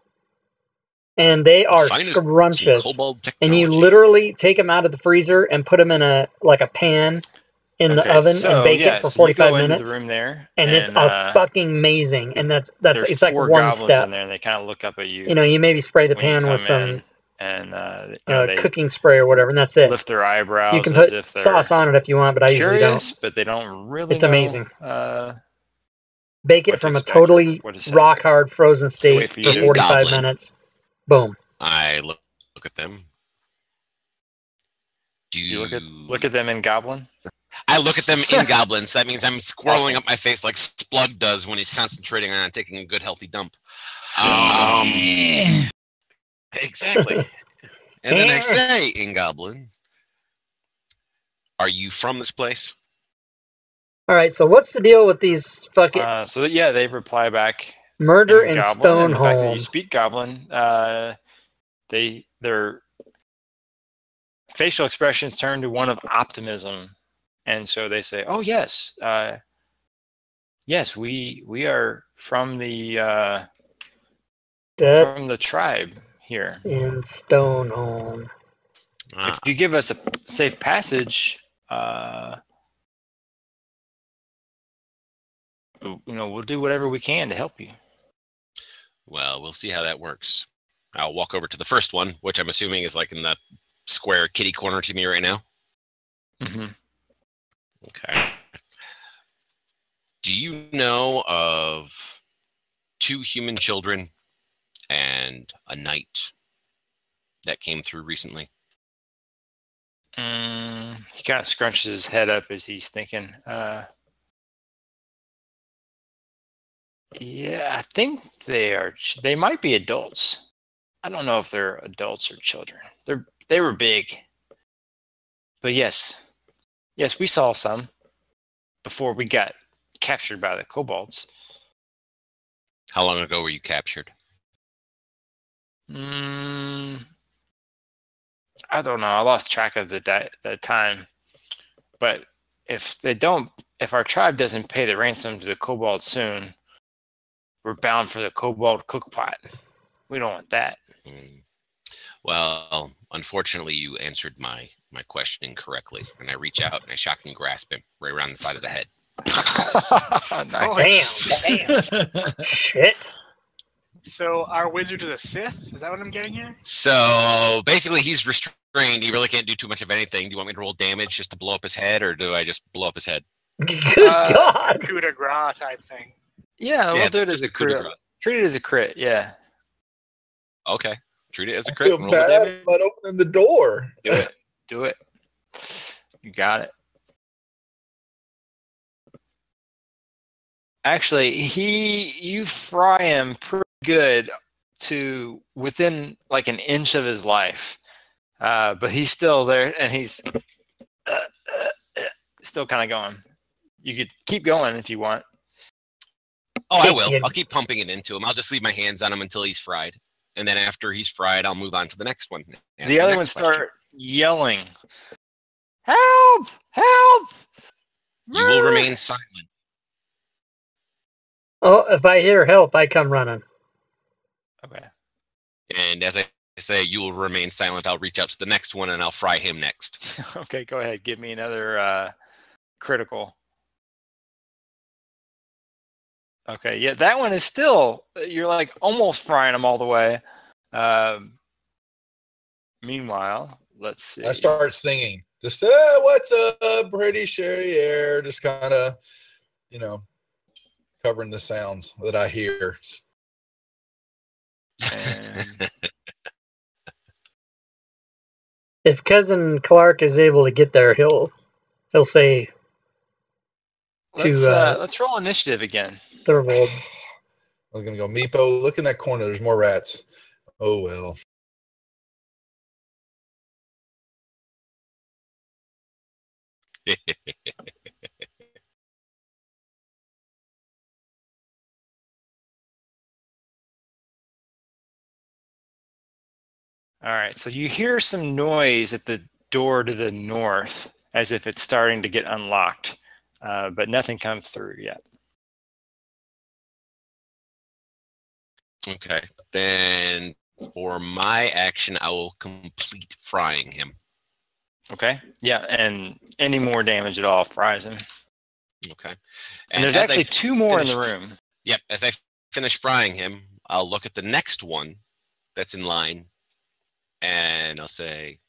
and they are Finest scrumptious. kobold And you technology. literally take them out of the freezer and put them in a pan in the oven and bake it for so you 45 go into minutes. the room there, And it's fucking amazing. And that's there's it's like 4 one goblins step. in there, and they kind of look up at you. You know, you maybe spray the when you pan with come some in, and they cooking spray or whatever, and that's it. lift their eyebrows. You can as put if they're sauce on it if you want, but I usually curious, don't. but they don't really. It's know, amazing. Bake what it to from a expect, totally what to say. rock hard frozen state wait for for you to- 45 Goblin. minutes. Boom. I look at them. Do You look at them in Goblin. I look at them in goblins. That means I'm squirreling up my face like Splug does when he's concentrating on taking a good healthy dump. Exactly. And then I say in goblin, "Are you from this place?" All right, so what's the deal with these fucking They reply back murder in in Goblin, and the fact that you Stoneholm? speak Goblin, their facial expressions turn to one of optimism, and so they say, "Oh yes, yes, we are from the Dead tribe here. in Stoneholm. If you give us a safe passage, we'll do whatever we can to help you." Well, we'll see how that works. I'll walk over to the first one, which I'm assuming is like in the square kitty corner to me right now. Mm-hmm. Okay. Do you know of 2 human children and a knight that came through recently? He kind of scrunches his head up as he's thinking. Yeah, I think they might be adults. I don't know if they're adults or children. They were big. But yes, we saw some before we got captured by the kobolds. How long ago were you captured? I don't know. I lost track of the time. But if our tribe doesn't pay the ransom to the kobold soon, we're bound for the kobold cookpot. We don't want that. Well, unfortunately, you answered my question incorrectly. And I reach out and I shockingly grasp him right around the side of the head. Nice. Damn. Shit. So our wizard is a Sith? Is that what I'm getting here? So basically, he's restrained. He really can't do too much of anything. Do you want me to roll damage just to blow up his head, or do I just blow up his head? Good God. Coup de grace type thing. Yeah, we'll do it it's as a coup de crit. grace. Treat it as a crit, yeah. Okay. Treat it as a I crit. feel and roll the bad damage. about opening the door. Do it. You got it. Actually, you fry him pretty good to within like an inch of his life. But he's still there, and he's still kind of going. You could keep going if you want. Oh, I will. I'll keep pumping it into him. I'll just leave my hands on him until he's fried. And then after he's fried, I'll move on to the next one. The other ones start yelling, "Help! Help!" You will remain silent. Oh, if I hear help, I come running. Okay. And as I say, you will remain silent. I'll reach out to the next one and I'll fry him next. Okay, go ahead. Give me another critical. Okay, yeah, that one is still, you're like almost frying them all the way. Meanwhile, let's see. I start singing. Just, what's up, pretty sherry air? Just kind of, covering the sounds that I hear. And If Cousin Clark is able to get there, he'll say let's roll initiative again. Thurvold. I was going to go, Meepo, look in that corner. There's more rats. Oh, well. All right, so you hear some noise at the door to the north as if it's starting to get unlocked, but nothing comes through yet. Okay. Then for my action, I will complete frying him. Okay, yeah, and any more damage at all fries him. Okay. And there's actually 2 more in the room. Yep. As I finish frying him, I'll look at the next one that's in line, and I'll say,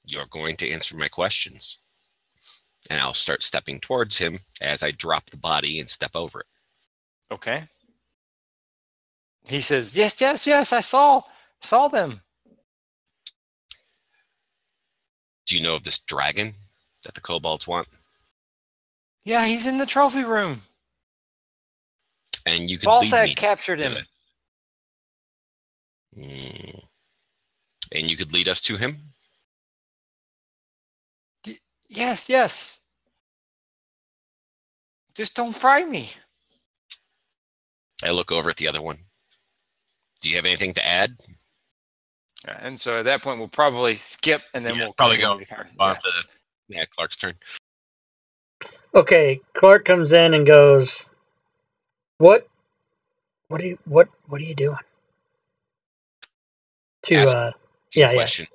"You're going to answer my questions." And I'll start stepping towards him as I drop the body and step over it. Okay. He says, "Yes, yes, yes, I saw them." Do you know of this dragon that the kobolds want? Yeah, he's in the trophy room. And you could lead me Balsack captured to him. it. And you could lead us to him? Yes, yes. Just don't fry me. I look over at the other one. Do you have anything to add? And so at that point, we'll probably skip, and then we'll probably go continue the on conversation. to Clark's turn. Okay, Clark comes in and goes, What are you doing? Question.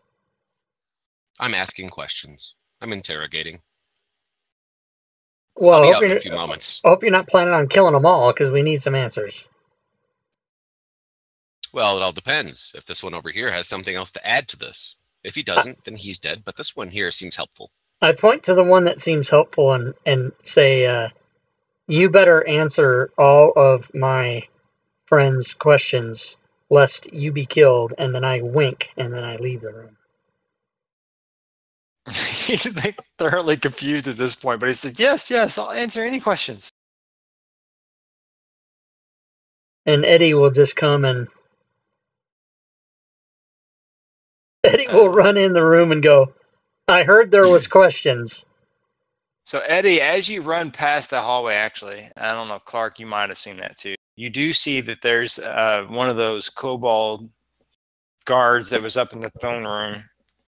I'm asking questions. I'm interrogating. Well, I'll I be out in a few moments. hope you're not planning on killing them all, because we need some answers. Well, it all depends. If this one over here has something else to add to this. If he doesn't, then he's dead. But this one here seems helpful. I point to the one that seems helpful and say, You better answer all of my friends' questions, lest you be killed. And then I wink, and then I leave the room. He's like thoroughly confused at this point, but he said, yes, I'll answer any questions. And Eddie will just come and Eddie will run in the room and go, I heard there was questions. So Eddie, as you run past the hallway, actually, I don't know, Clark, you might have seen that too. You do see that there's one of those kobold guards that was up in the throne room,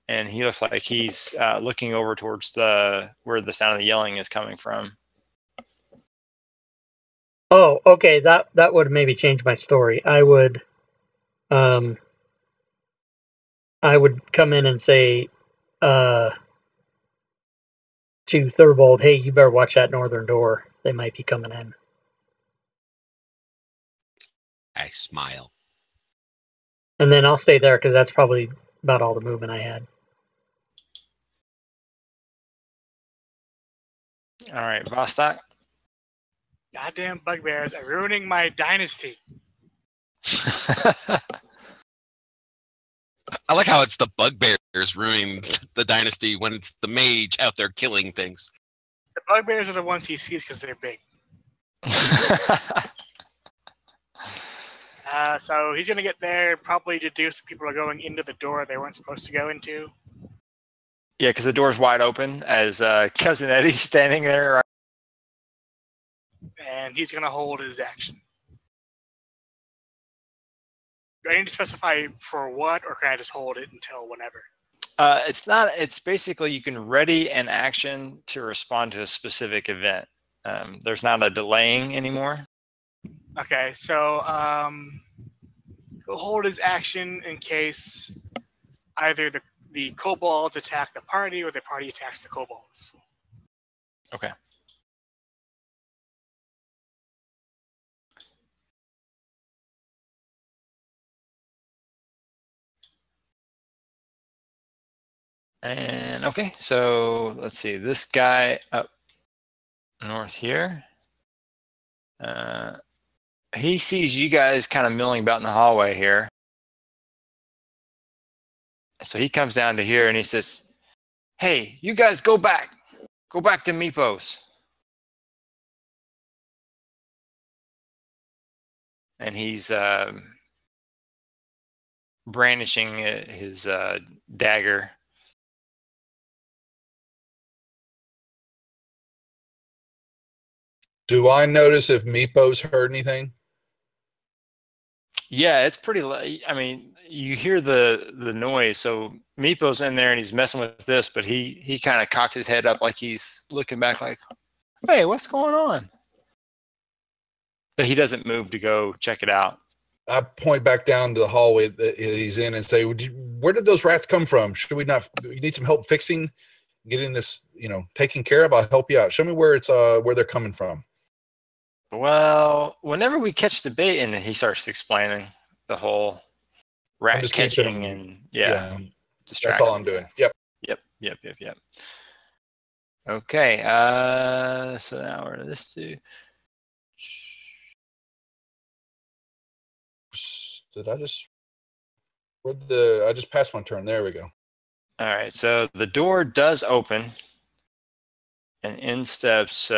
and he looks like he's looking over towards where the sound of the yelling is coming from. Oh, okay. That would maybe change my story. I would come in and say to Thurbold, hey, you better watch that northern door. They might be coming in. I smile. And then I'll stay there because that's probably about all the movement I had. All right, Vostok. Goddamn bugbears are ruining my dynasty. I like how it's the bugbears ruining the dynasty when it's the mage out there killing things. The bugbears are the ones he sees because they're big. So he's going to get there, probably deduce people are going into the door they weren't supposed to go into. Yeah, because the door's wide open as Cousin Eddie's standing there. And he's going to hold his action. Do I need to specify for what, or can I just hold it until whenever? It's basically you can ready an action to respond to a specific event. There's not a delaying anymore. Okay, so he'll hold his action in case either the kobolds attack the party or the party attacks the kobolds. Okay. And okay, so let's see, this guy up north here, he sees you guys kind of milling about in the hallway here. So he comes down to here and he says, hey, you guys go back to Meepos. And he's brandishing his dagger. Do I notice if Meepos heard anything? Yeah, it's pretty. I mean, you hear the noise. So Meepo's in there and he's messing with this, but he kind of cocked his head up like he's looking back, like, "Hey, what's going on?" But he doesn't move to go check it out. I point back down to the hallway that he's in and say, "Where did those rats come from? Should we not? You need some help fixing, getting this, taken care of. I'll help you out. Show me where they're coming from." Well, whenever we catch the bait, and he starts explaining the whole rat catching and that's all I'm doing. Yep. Okay, so now we're to this too. I just passed my turn. There we go. All right, so the door does open, and in steps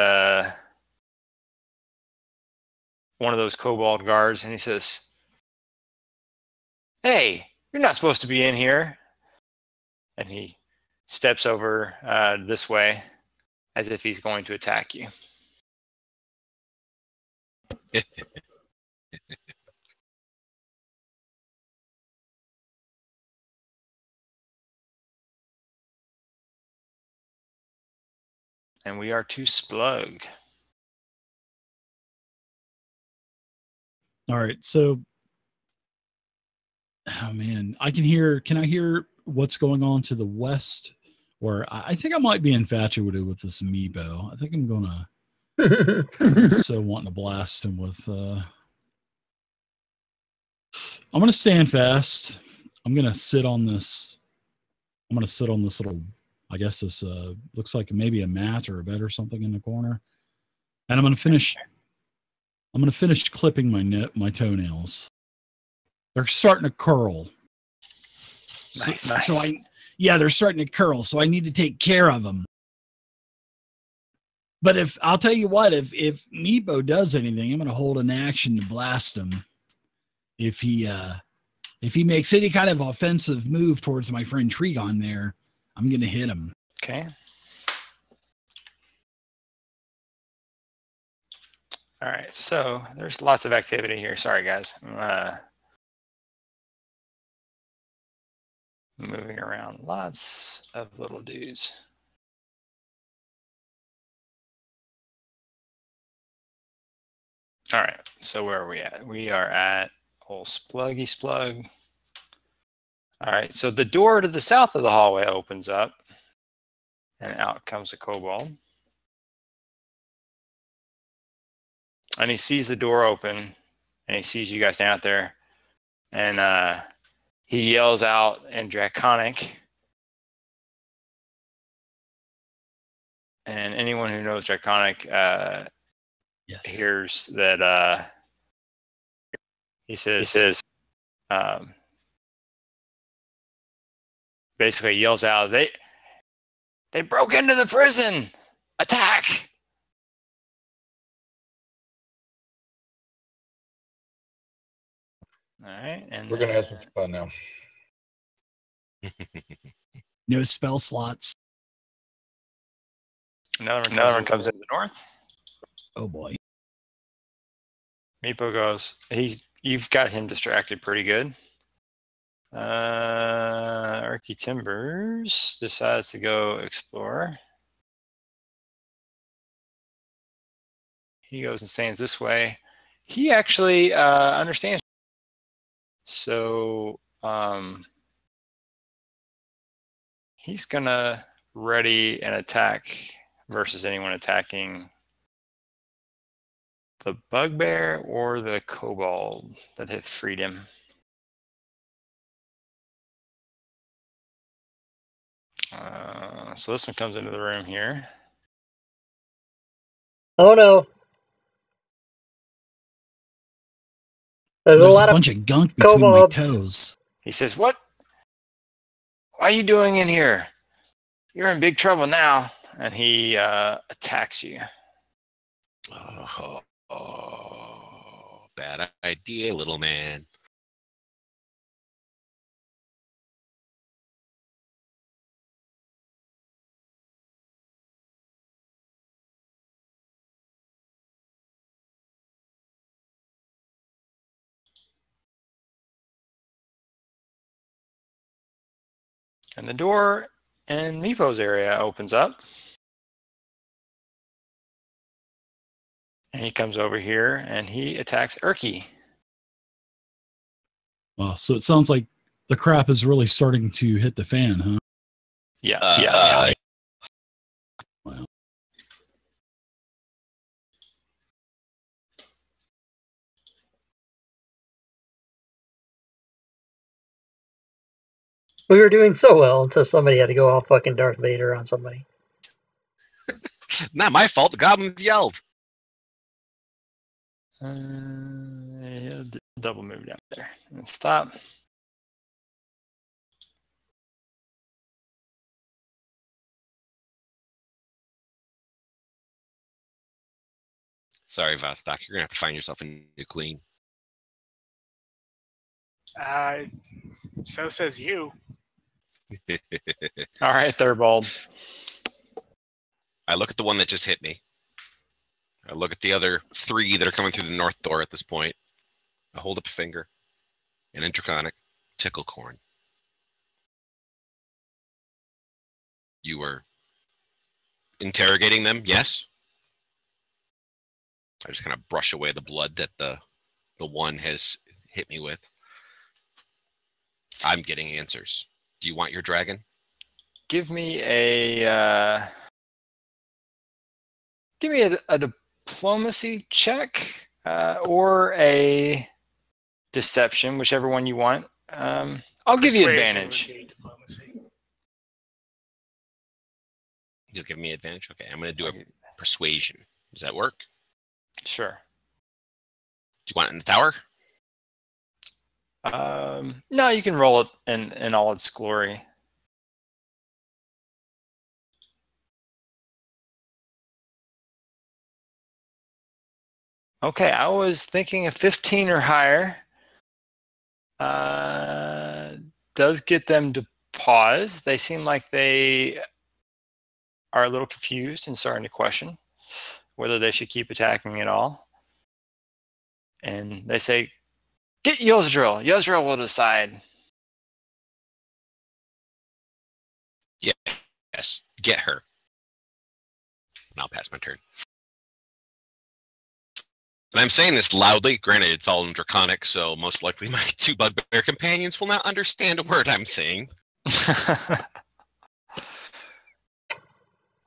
one of those kobold guards, and he says, "Hey, you're not supposed to be in here." And he steps over this way as if he's going to attack you. And we are to Splug. All right, so, oh man, can I hear what's going on to the west? Or I think I might be infatuated with this Meebo. I think I'm gonna wanting to blast him with I'm gonna stand fast. I'm gonna sit on this little, I guess this looks like maybe a mat or a bed or something in the corner. And I'm gonna finish clipping my toenails. They're starting to curl. Nice. So they're starting to curl. So I need to take care of them. But I'll tell you what, if Meepo does anything, I'm gonna hold an action to blast him. If he makes any kind of offensive move towards my friend Trigon there, I'm gonna hit him. Okay. All right, so there's lots of activity here. Sorry, guys. Moving around. Lots of little dudes. All right, so where are we at? We are at old Spluggy Splug. All right, so the door to the south of the hallway opens up, and out comes a kobold. And he sees the door open, and he sees you guys down out there, and he yells out in Draconic. And anyone who knows Draconic hears that he says basically yells out, they broke into the prison! Attack! All right, and we're gonna have some fun now. No spell slots. Another one comes in the north. Oh boy. Meepo goes, you've got him distracted pretty good. Arky Timbers decides to go explore. He goes and stands this way. He actually understands. So he's gonna ready an attack versus anyone attacking the bugbear or the kobold that had freed him. So this one comes into the room here. Oh no. There's a lot bunch of gunk between kobolds. my toes. He says, "What? Why are you doing in here? You're in big trouble now." And he attacks you. Oh, bad idea, little man. And the door in Meepo's area opens up. And he comes over here and he attacks Erky. Well, so it sounds like the crap is really starting to hit the fan, huh? Yeah. Wow. We were doing so well until somebody had to go all fucking Darth Vader on somebody. Not my fault. The goblins yelled. Double move down there and stop. Sorry, Vostok. You're gonna have to find yourself a new queen. So says you. All right, Thurbold. I look at the one that just hit me. I look at the other 3 that are coming through the north door at this point. I hold up a finger. And in Draconic, tickle corn. You were interrogating them, yes? I just kind of brush away the blood that the one has hit me with. I'm getting answers. Do you want your dragon? Give me a diplomacy check or a deception, whichever one you want. I'll give you advantage. You'll give me advantage? Okay, I'm going to do a persuasion. Does that work? Sure. Do you want it in the tower? No, you can roll it in all its glory. Okay, I was thinking of 15 or higher. Does get them to pause. They seem like they are a little confused and starting to question whether they should keep attacking at all. And they say, get Yosdril. Yosdril will decide. Yes, get her. And I'll pass my turn. And I'm saying this loudly. Granted, it's all in Draconic, so most likely my 2 bugbear companions will not understand a word I'm saying.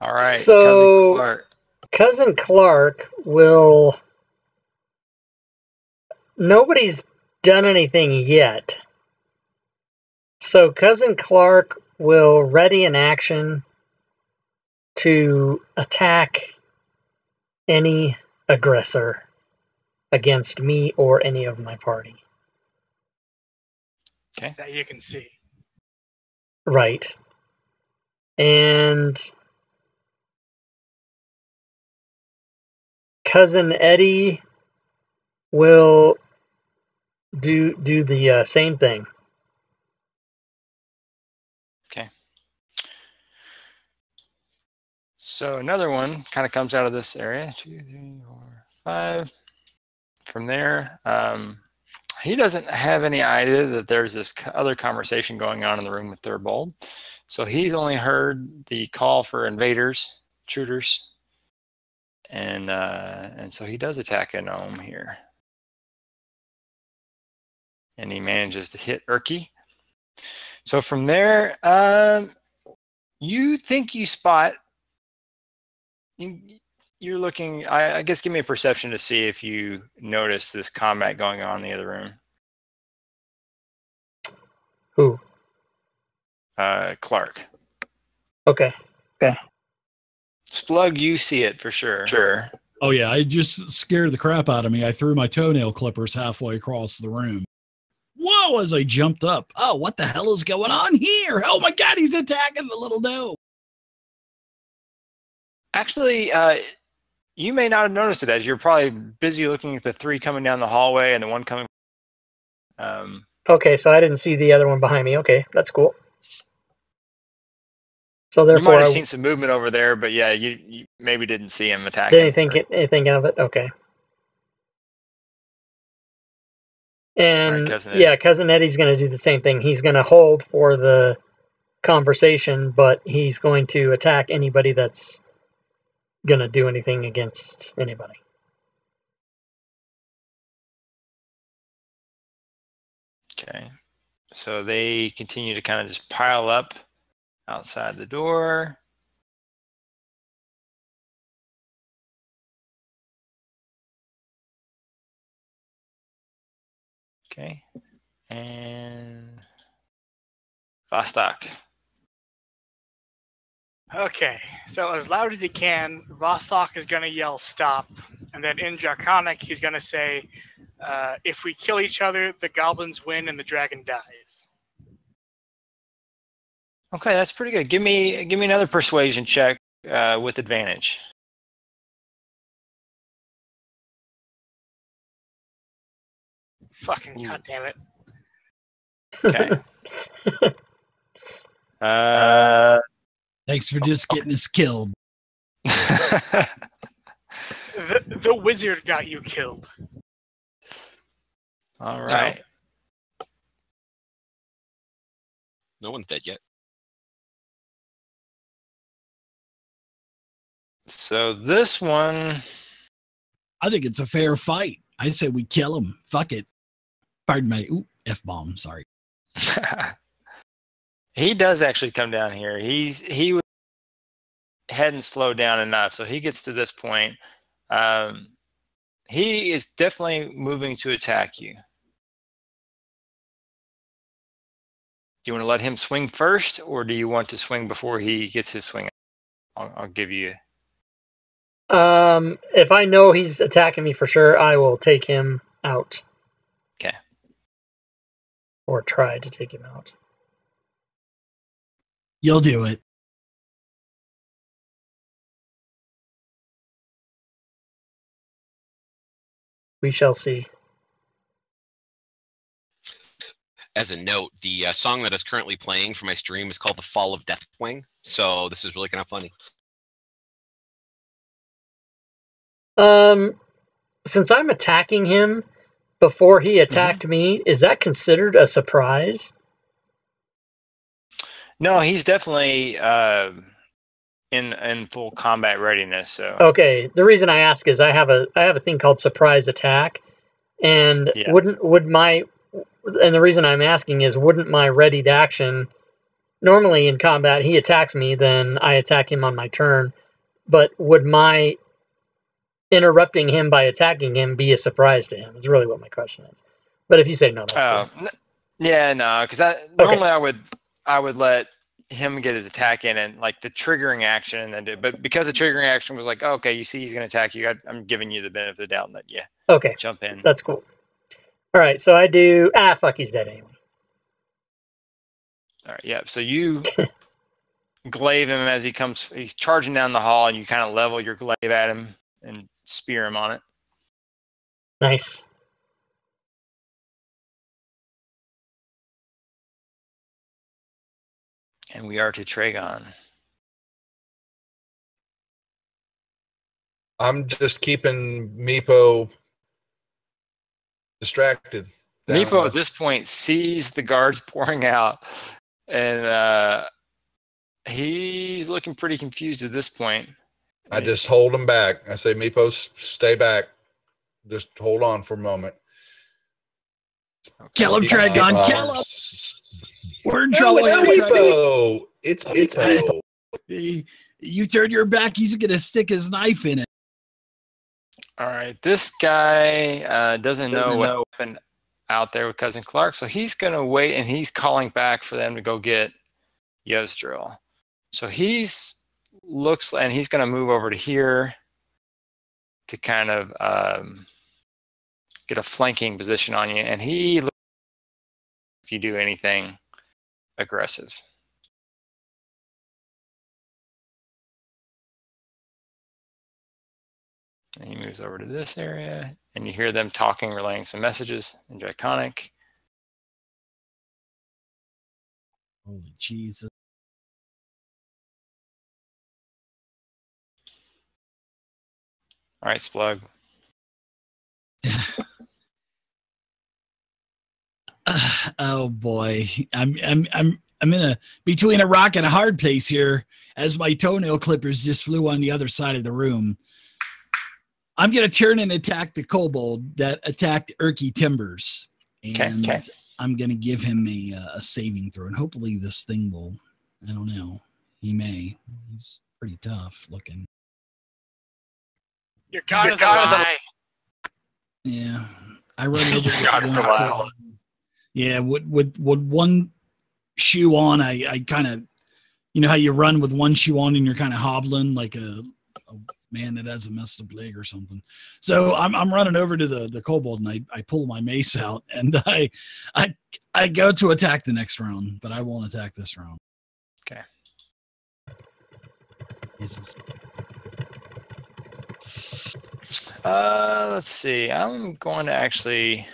All right. So, Cousin Clark will... Nobody's done anything yet. So Cousin Clark will ready an action to attack any aggressor against me or any of my party. Okay. That you can see. Right. And Cousin Eddie will do the same thing. Okay. So another one kind of comes out of this area. 2, 3, 4, 5. From there, he doesn't have any idea that there's this other conversation going on in the room with Thurbold. So he's only heard the call for invaders, intruders, and so he does attack a gnome here. And he manages to hit Urki. So from there, you think you spot, you're looking, I guess give me a perception to see if you notice this combat going on in the other room. Who? Clark. Okay. Splug, you see it for sure. Sure. Oh yeah, I just scared the crap out of me. I threw my toenail clippers halfway across the room. Whoa, as I jumped up. Oh, what the hell is going on here? Oh my God, he's attacking the little gnome. Actually, you may not have noticed it as you're probably busy looking at the 3 coming down the hallway and the one coming. Okay, so I didn't see the other one behind me. Okay, that's cool. So You therefore, might have seen some movement over there, but yeah, you maybe didn't see him attacking. didn't think anything of it. Okay. And right, Cousin Eddie's going to do the same thing. He's going to hold for the conversation, but he's going to attack anybody that's going to do anything against anybody. Okay, so they continue to kind of just pile up outside the door. Okay, and Vostok. Okay, so as loud as he can, Vostok is going to yell stop, and then in Draconic he's going to say, if we kill each other, the goblins win and the dragon dies. Okay, that's pretty good. Give me another persuasion check with advantage. Fucking goddamn it. Okay. Thanks for just getting us killed. The wizard got you killed. All right. No one's dead yet. So this one, I think it's a fair fight. I say we kill him. Fuck it. Pardon my F-bomb. Sorry. he does actually come down here. He hadn't slowed down enough, so he gets to this point. He is definitely moving to attack you. Do you want to let him swing first, or do you want to swing before he gets his swing? I'll give you. If I know he's attacking me for sure, I will take him out. Okay. Or try to take him out. You'll do it. We shall see. As a note, the song that is currently playing for my stream is called The Fall of Deathwing. So this is really kind of funny. Since I'm attacking him before he attacked me, is that considered a surprise? No, he's definitely in full combat readiness. So Okay, the reason I ask is I have a thing called surprise attack, and Yeah. and the reason I'm asking is wouldn't my readied action normally in combat he attacks me, then I attack him on my turn, but would my interrupting him by attacking him be a surprise to him? Is really what my question is. But if you say no, that's cool. Yeah, no, because normally I would let him get his attack in and like the triggering action, and then but because the triggering action was like, oh, okay, you see he's going to attack you, I'm giving you the benefit of the doubt and that jump in. That's cool. All right, so I do. Fuck, he's dead anyway. All right, yeah. So you glaive him as he's charging down the hall, and you kind of level your glaive at him and spear him on it. Nice. And we are to Tragon. I'm just keeping Meepo distracted. Meepo at this point sees the guards pouring out, and he's looking pretty confused at this point. I just hold him back. I say, Meepo, stay back. Just hold on for a moment. Kill him, Tragon. Kill him. We're in trouble. It's Meepo. You turn your back, he's going to stick his knife in it. All right, this guy doesn't know what happened out there with Cousin Clark, so he's going to wait, and he's calling back for them to go get Yosdrill. So he's going to move over to here to kind of get a flanking position on you, and he looks if you do anything aggressive. And he moves over to this area, and you hear them talking, relaying some messages in Draconic. Holy Jesus. All right, Splug. Oh boy, I'm in between a rock and a hard place here, as my toenail clippers just flew on the other side of the room. I'm gonna turn and attack the kobold that attacked Erky Timbers, and I'm gonna give him a saving throw, and hopefully this thing will. I don't know. He may. He's pretty tough looking. Your God is alive. Yeah, I run over. God is alive. Yeah, with one shoe on, I kind of, you know how you run with one shoe on and you're kind of hobbling like a man that has a messed up leg or something. So I'm running over to the kobold, and I pull my mace out, and I go to attack the next round, but I won't attack this round. Okay. Let's see. I'm going to actually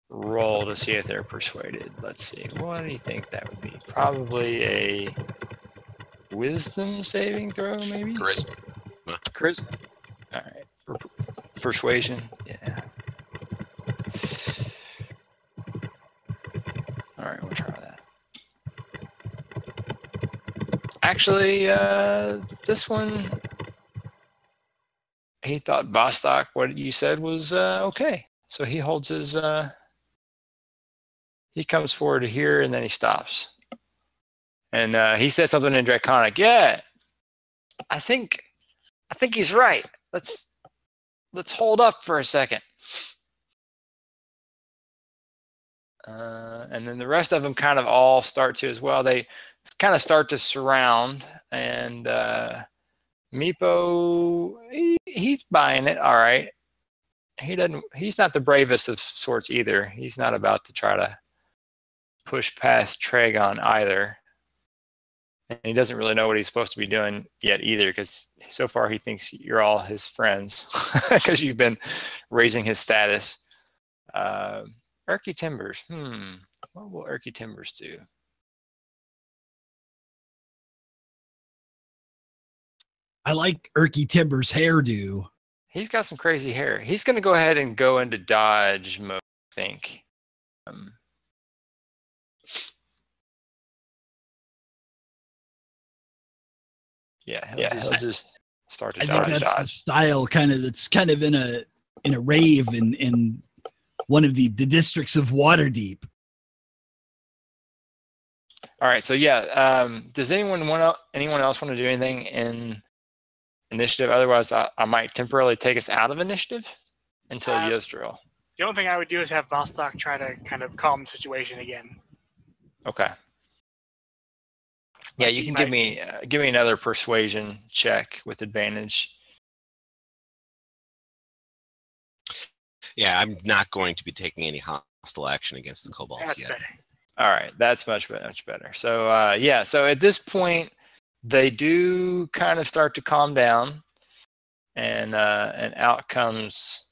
roll to see if they're persuaded. Let's see. What do you think that would be? Probably a wisdom saving throw, maybe? Charisma. Charisma. All right. Persuasion. Yeah. All right, we'll try that. Actually, this one, he thought Vostok, what you said was okay. So he holds his, he comes forward to here, and then he stops. And he said something in Draconic. Yeah, I think he's right. Let's hold up for a second. And then the rest of them kind of all start to as well. They kind of start to surround, and Meepo, buying it. All right. He's not the bravest of sorts either. He's not about to try to push past Tragon either. And he doesn't really know what he's supposed to be doing yet either, because so far he thinks you're all his friends because you've been raising his status. Erky Timbers. What will Erky Timbers do? I like Erky Timbers' hairdo. He's got some crazy hair. He's going to go ahead and go into dodge mode, I think. Yeah, he'll just start to I dodge. think that's the style that's kind of in a rave in one of the districts of Waterdeep. All right, so yeah, does anyone else want to do anything in initiative? Otherwise, I might temporarily take us out of initiative until Yzdril. The only thing I would do is have Vostok try to kind of calm the situation again. Okay. Yeah, you can give me another persuasion check with advantage. Yeah, I'm not going to be taking any hostile action against the kobolds That's yet. better. All right, that's much better. So yeah, so at this point, they do kind of start to calm down, and out comes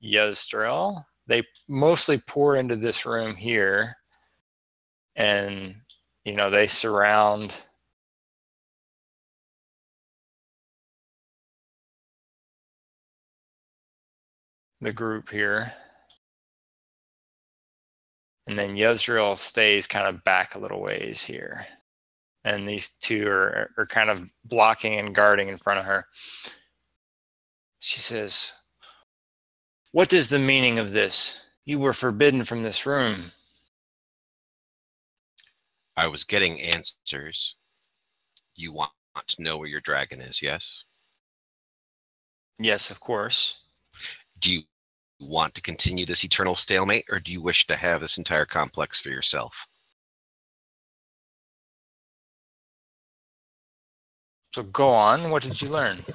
Yzdril. They mostly pour into this room here, and they surround the group here. And then Yzdril stays kind of back a little ways here. And these two are kind of blocking and guarding in front of her. She says, "What is the meaning of this? You were forbidden from this room." I was getting answers. You want to know where your dragon is, yes? Yes, of course. Do you want to continue this eternal stalemate, or do you wish to have this entire complex for yourself? So go on. What did you learn?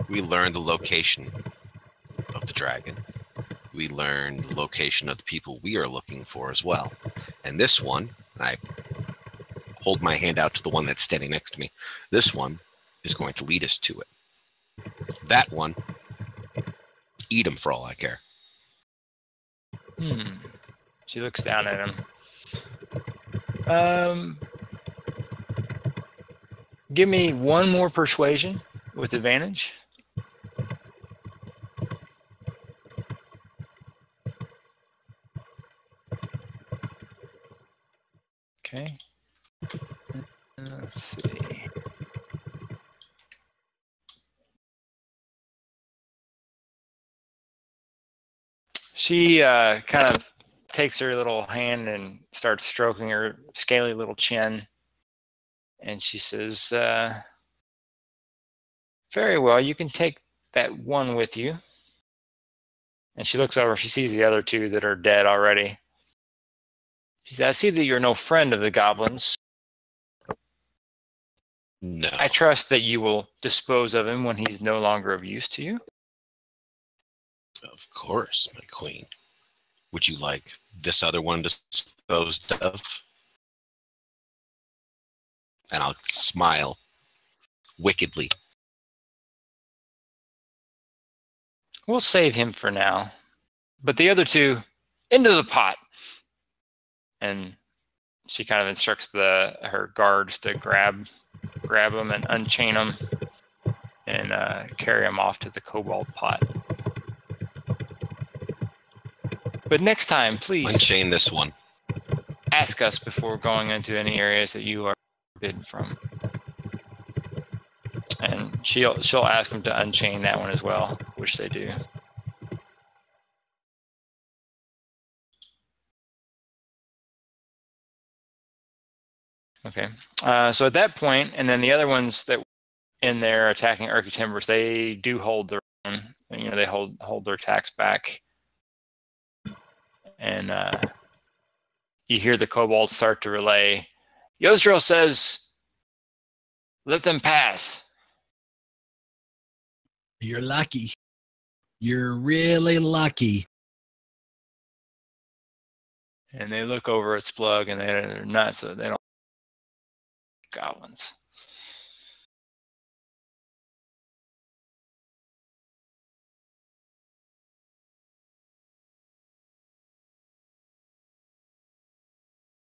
We learned the location of the dragon. We learned the location of the people we are looking for as well. And this one, I hold my hand out to the one that's standing next to me. This one is going to lead us to it. That one, eat him for all I care. She looks down at him. Give me one more persuasion with advantage. Okay. Let's see. She kind of takes her little hand and starts stroking her scaly little chin. And she says, "Very well, you can take that one with you." And she looks over, she sees the other two that are dead already. She says, "I see that you're no friend of the goblins. No. I trust that you will dispose of him when he's no longer of use to you." Of course, my queen. Would you like this other one disposed of? And I'll smile wickedly. We'll save him for now. But the other two, into the pot. And she kind of instructs her guards to grab them and unchain them and carry them off to the kobold pot. But next time, please Unchain this one. ask us before going into any areas that you are forbidden from. And she'll ask them to unchain that one as well, which they do. Okay. So at that point, and then the other ones that in there attacking Erky Timbers, they do hold their own. They hold their attacks back. And you hear the kobolds start to relay. Yzdril says, "Let them pass." You're lucky. You're really lucky. And they look over at Splug and they're nuts. So they don't. Goblins.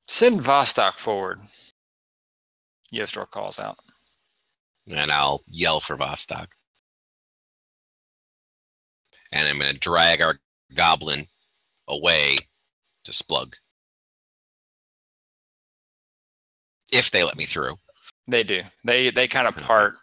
Send Vostok forward. Yostor calls out. And I'll yell for Vostok. And I'm going to drag our goblin away to Splug. If they let me through. They do. They kind of part